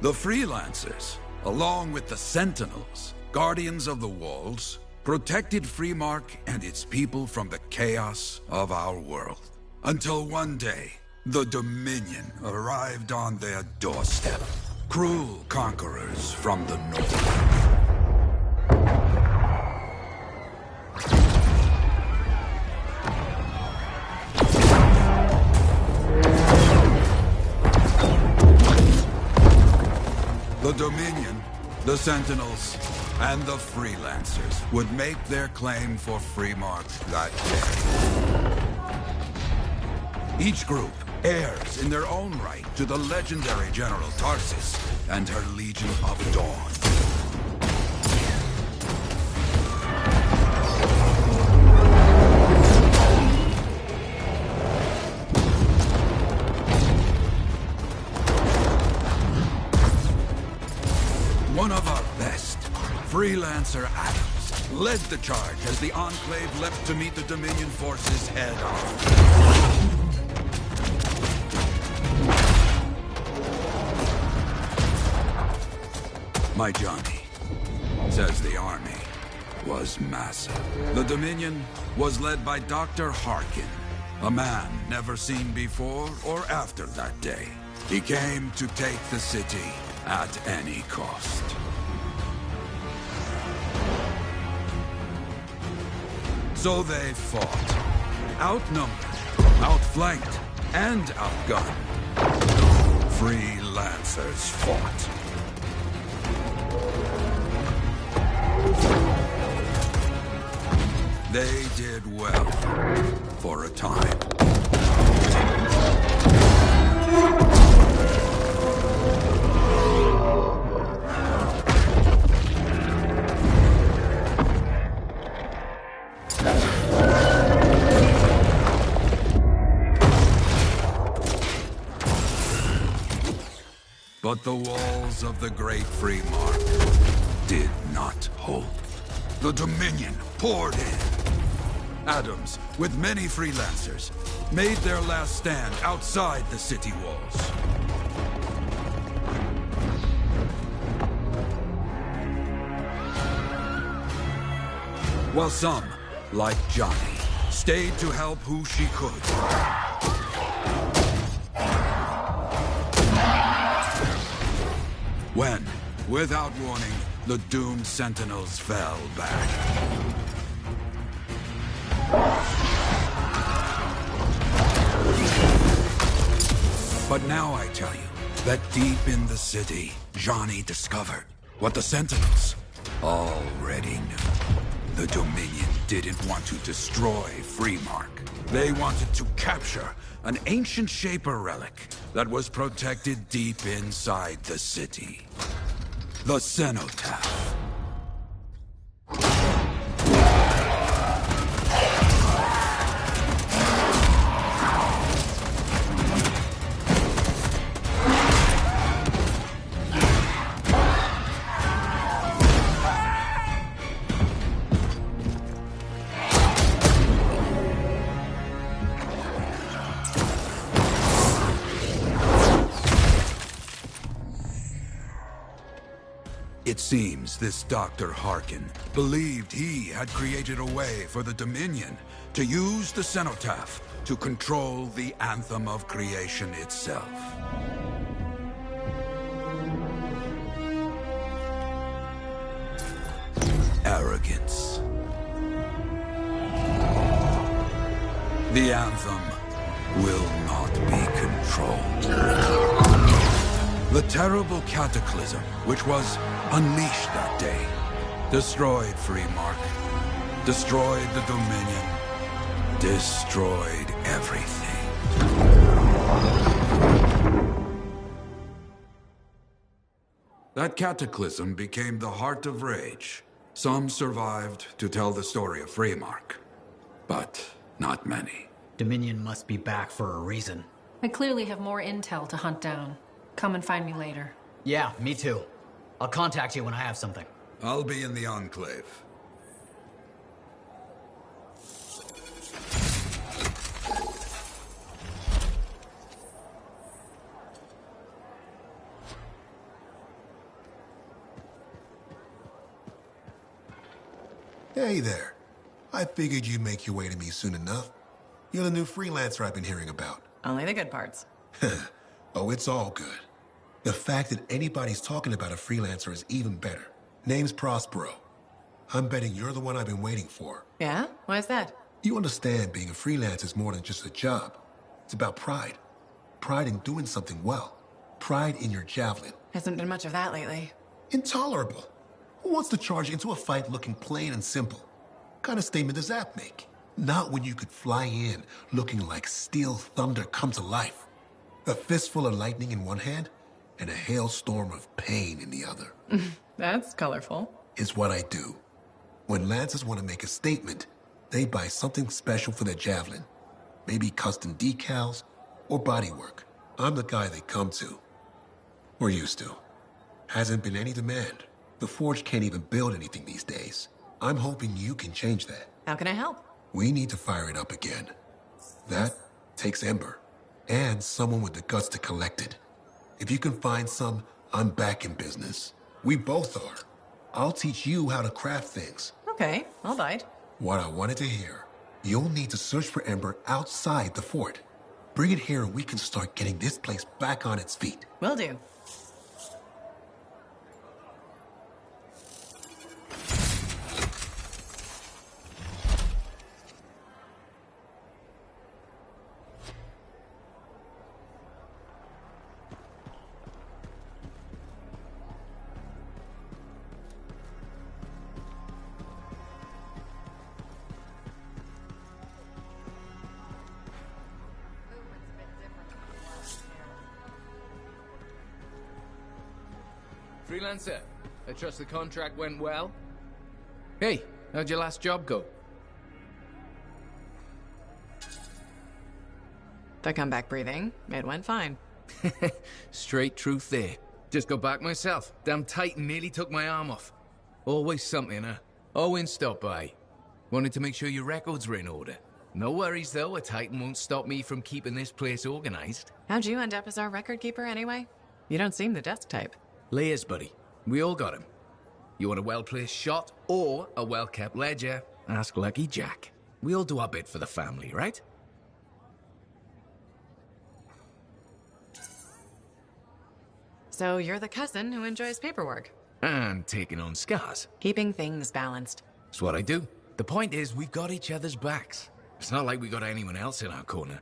The freelancers, along with the Sentinels, guardians of the walls, protected Freemark and its people from the chaos of our world. Until one day, the Dominion arrived on their doorstep. Cruel conquerors from the north. The Dominion, the Sentinels, and the Freelancers would make their claim for Freemark that day. Each group heirs in their own right to the legendary General Tarsis and her Legion of Dawn. One of our best, Freelancer Adams, led the charge as the Enclave leapt to meet the Dominion forces head-on. My Johnny says the army was massive. The Dominion was led by Dr. Harkin, a man never seen before or after that day. He came to take the city at any cost. So they fought, outnumbered, outflanked, and outgunned. Freelancers fought. They did well for a time. But the walls of the Great Freemark did not hold. The Dominion poured in. Adams, with many freelancers, made their last stand outside the city walls. While some, like Johnny, stayed to help who she could. When, without warning, the doomed Sentinels fell back. But now I tell you that deep in the city, Johnny discovered what the Sentinels already knew. The Dominion didn't want to destroy Freemark. They wanted to capture an ancient Shaper relic that was protected deep inside the city. The Cenotaph. It seems this Dr. Harkin believed he had created a way for the Dominion to use the Cenotaph to control the Anthem of creation itself. Arrogance. The Anthem will not be controlled. The terrible cataclysm which was unleashed that day destroyed Freemark, destroyed the Dominion, destroyed everything. That cataclysm became the heart of rage. Some survived to tell the story of Freemark, but not many. Dominion must be back for a reason. I clearly have more intel to hunt down. Come and find me later. Yeah, me too. I'll contact you when I have something. I'll be in the Enclave. Hey there. I figured you'd make your way to me soon enough. You're the new freelancer I've been hearing about. Only the good parts. Oh, it's all good. The fact that anybody's talking about a freelancer is even better. Name's Prospero. I'm betting you're the one I've been waiting for. Yeah? Why is that? You understand being a freelancer is more than just a job. It's about pride. Pride in doing something well. Pride in your javelin. Hasn't been much of that lately. Intolerable. Who wants to charge into a fight looking plain and simple? What kind of statement does that make? Not when you could fly in looking like steel thunder come to life. A fistful of lightning in one hand and a hailstorm of pain in the other. That's colorful. Is what I do. When Lancers want to make a statement, they buy something special for their javelin. Maybe custom decals or bodywork. I'm the guy they come to. Or used to. Hasn't been any demand. The Forge can't even build anything these days. I'm hoping you can change that. How can I help? We need to fire it up again. That takes Ember. And someone with the guts to collect it. If you can find some, I'm back in business. We both are. I'll teach you how to craft things. Okay, I'll bite. What I wanted to hear. You'll need to search for Ember outside the fort. Bring it here and we can start getting this place back on its feet. Will do. Freelancer, I trust the contract went well? Hey, how'd your last job go? If I come back breathing, it went fine. Straight truth there. Just got back myself. Damn Titan nearly took my arm off. Always something, huh? Owen stopped by. Wanted to make sure your records were in order. No worries though, a Titan won't stop me from keeping this place organized. How'd you end up as our record keeper anyway? You don't seem the desk type. Layers, buddy. We all got him. You want a well-placed shot or a well-kept ledger? Ask Lucky Jack. We all do our bit for the family, right? So you're the cousin who enjoys paperwork. And taking on scars. Keeping things balanced. That's what I do. The point is, we've got each other's backs. It's not like we got anyone else in our corner.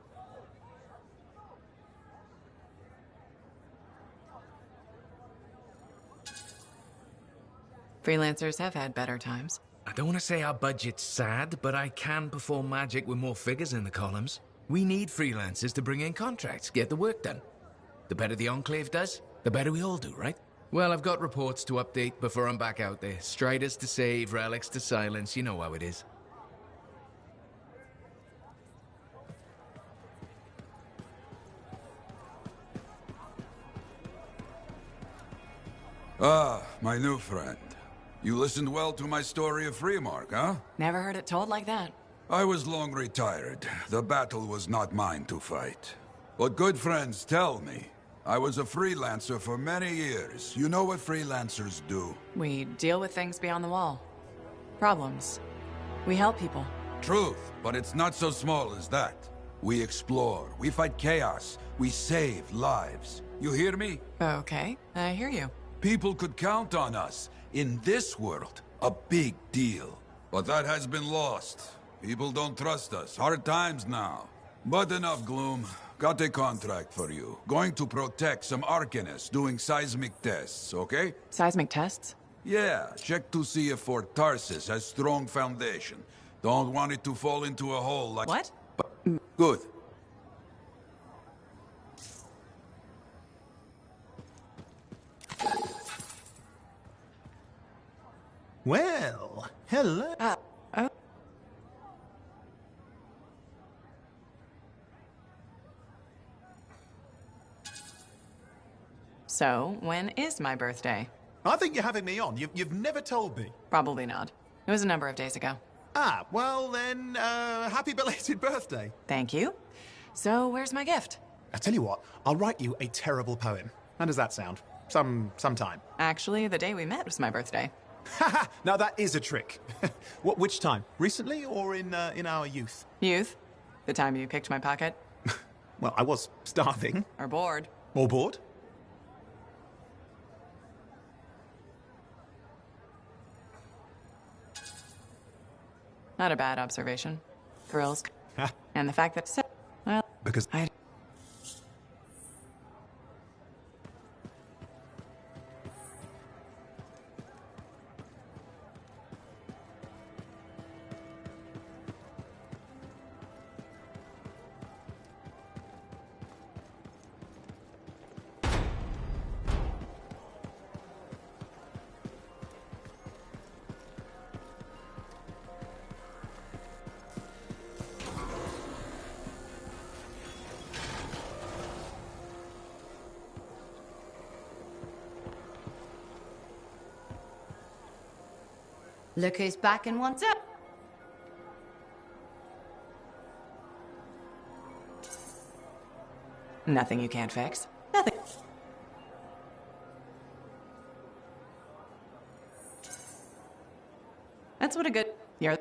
Freelancers have had better times. I don't want to say our budget's sad, but I can perform magic with more figures in the columns. We need freelancers to bring in contracts, get the work done. The better the Enclave does, the better we all do, right? Well, I've got reports to update before I'm back out there. Striders to save, relics to silence, you know how it is. Ah, my new friend. You listened well to my story of Freemark, huh? Never heard it told like that. I was long retired. The battle was not mine to fight. But good friends tell me. I was a freelancer for many years. You know what freelancers do? We deal with things beyond the wall. Problems. We help people. Truth, but it's not so small as that. We explore, we fight chaos, we save lives. You hear me? Okay, I hear you. People could count on us. In this world, a big deal. But that has been lost. People don't trust us. Hard times now. But enough gloom. got a contract for you. Going to protect some Arcanists doing seismic tests, okay? Seismic tests? Yeah, check to see if Fort Tarsus has strong foundation. Don't want it to fall into a hole like... What? Good. Well, hello. So, when is my birthday? I think you're having me on. You've never told me. Probably not. It was a number of days ago. Ah, well then, happy belated birthday. Thank you. So, where's my gift? I tell you what, I'll write you a terrible poem. How does that sound? Sometime. Actually, the day we met was my birthday. Haha, now that is a trick. Which time? Recently or in our youth? Youth? The time you picked my pocket? Well, I was starving. Or bored. Or bored? Not a bad observation. Thrills. And the fact that... Well, because I... Look who's back and wants up. Nothing you can't fix. Nothing. That's what a good... You're...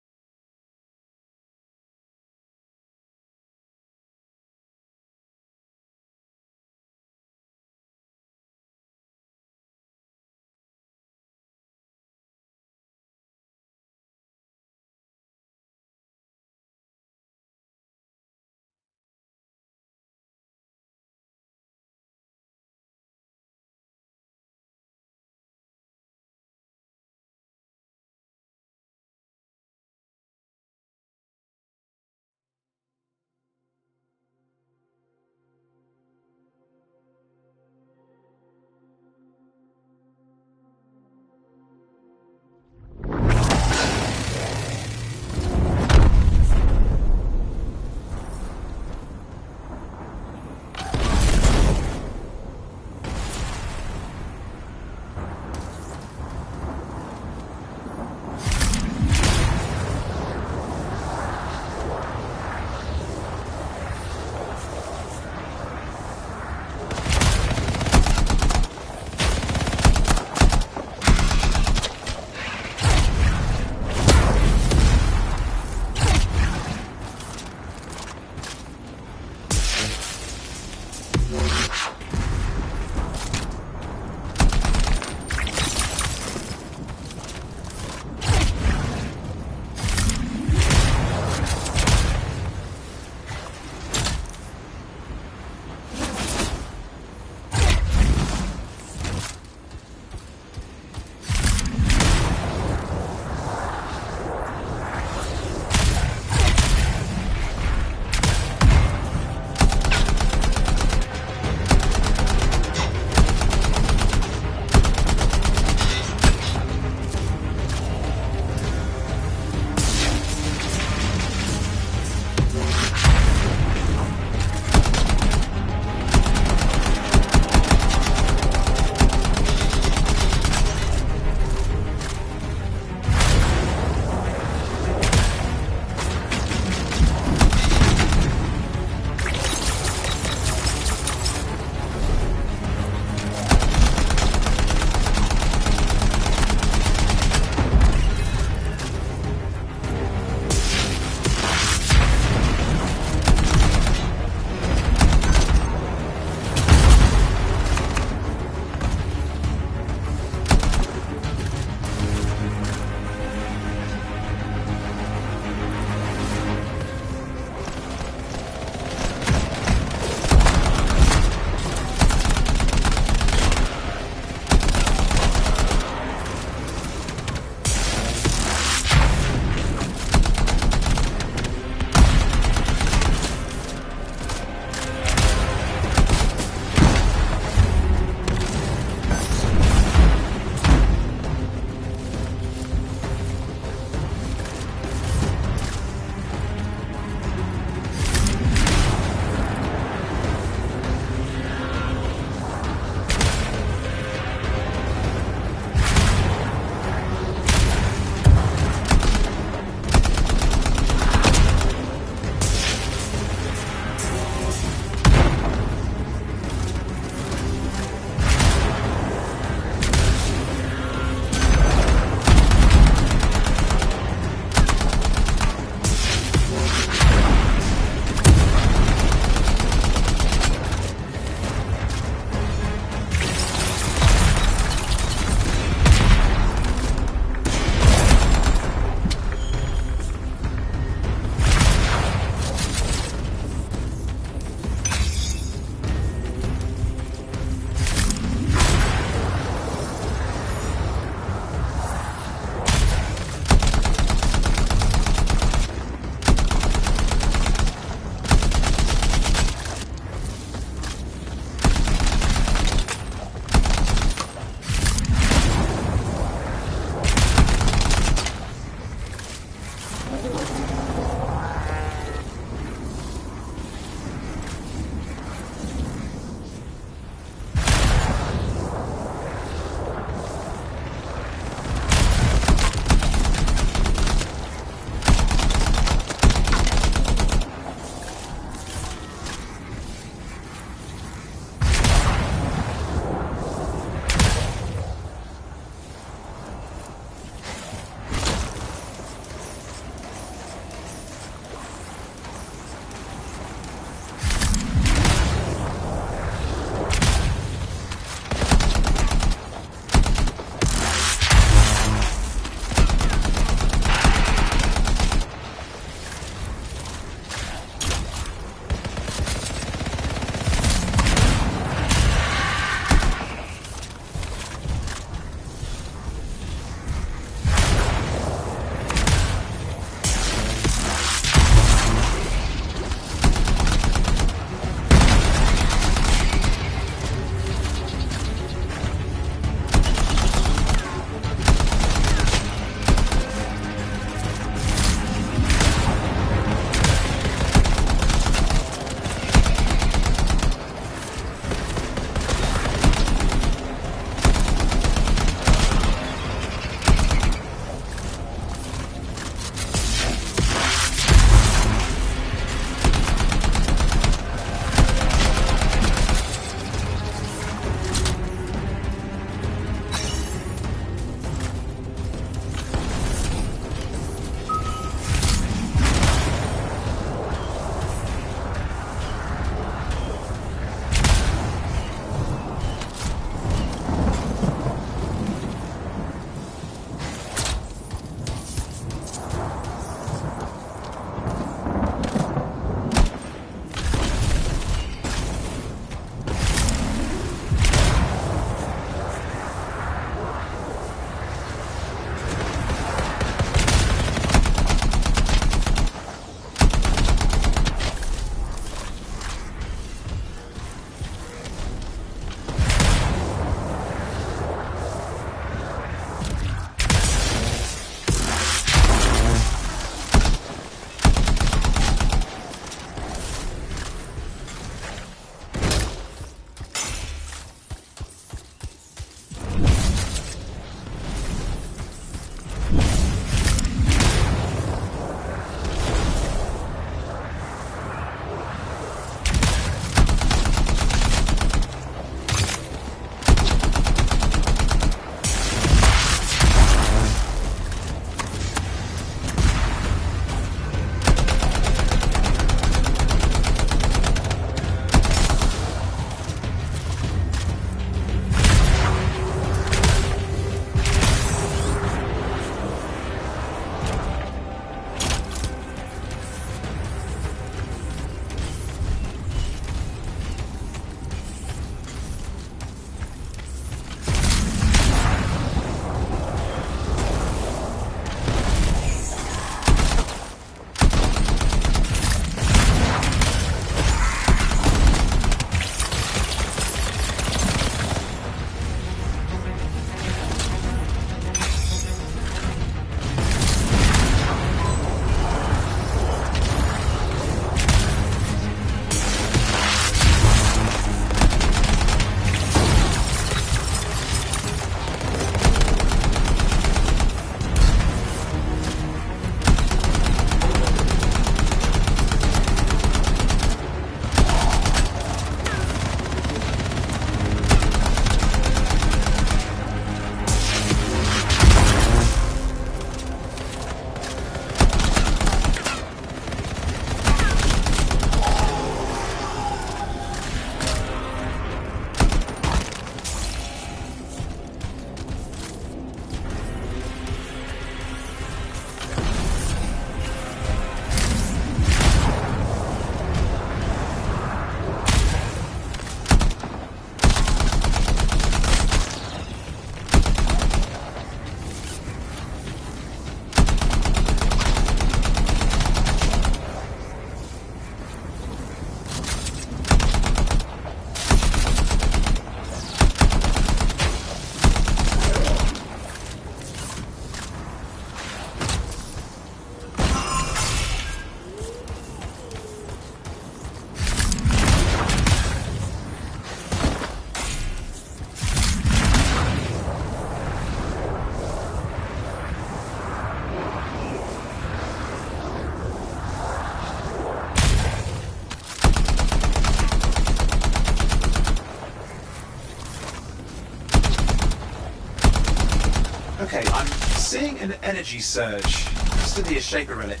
Okay, I'm seeing an energy surge. Just to the Shaper relic.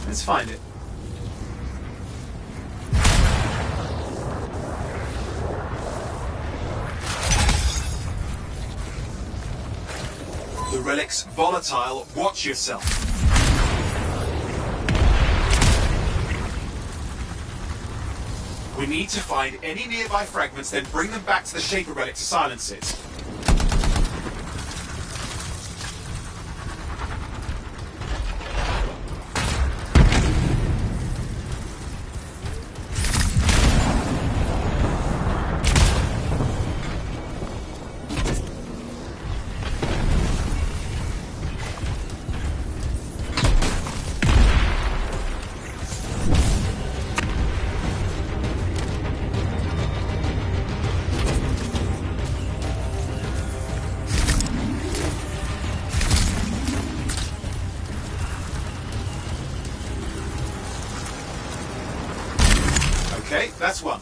Let's find it. The relic's volatile. Watch yourself. We need to find any nearby fragments, then bring them back to the Shaper relic to silence it. Okay, that's one.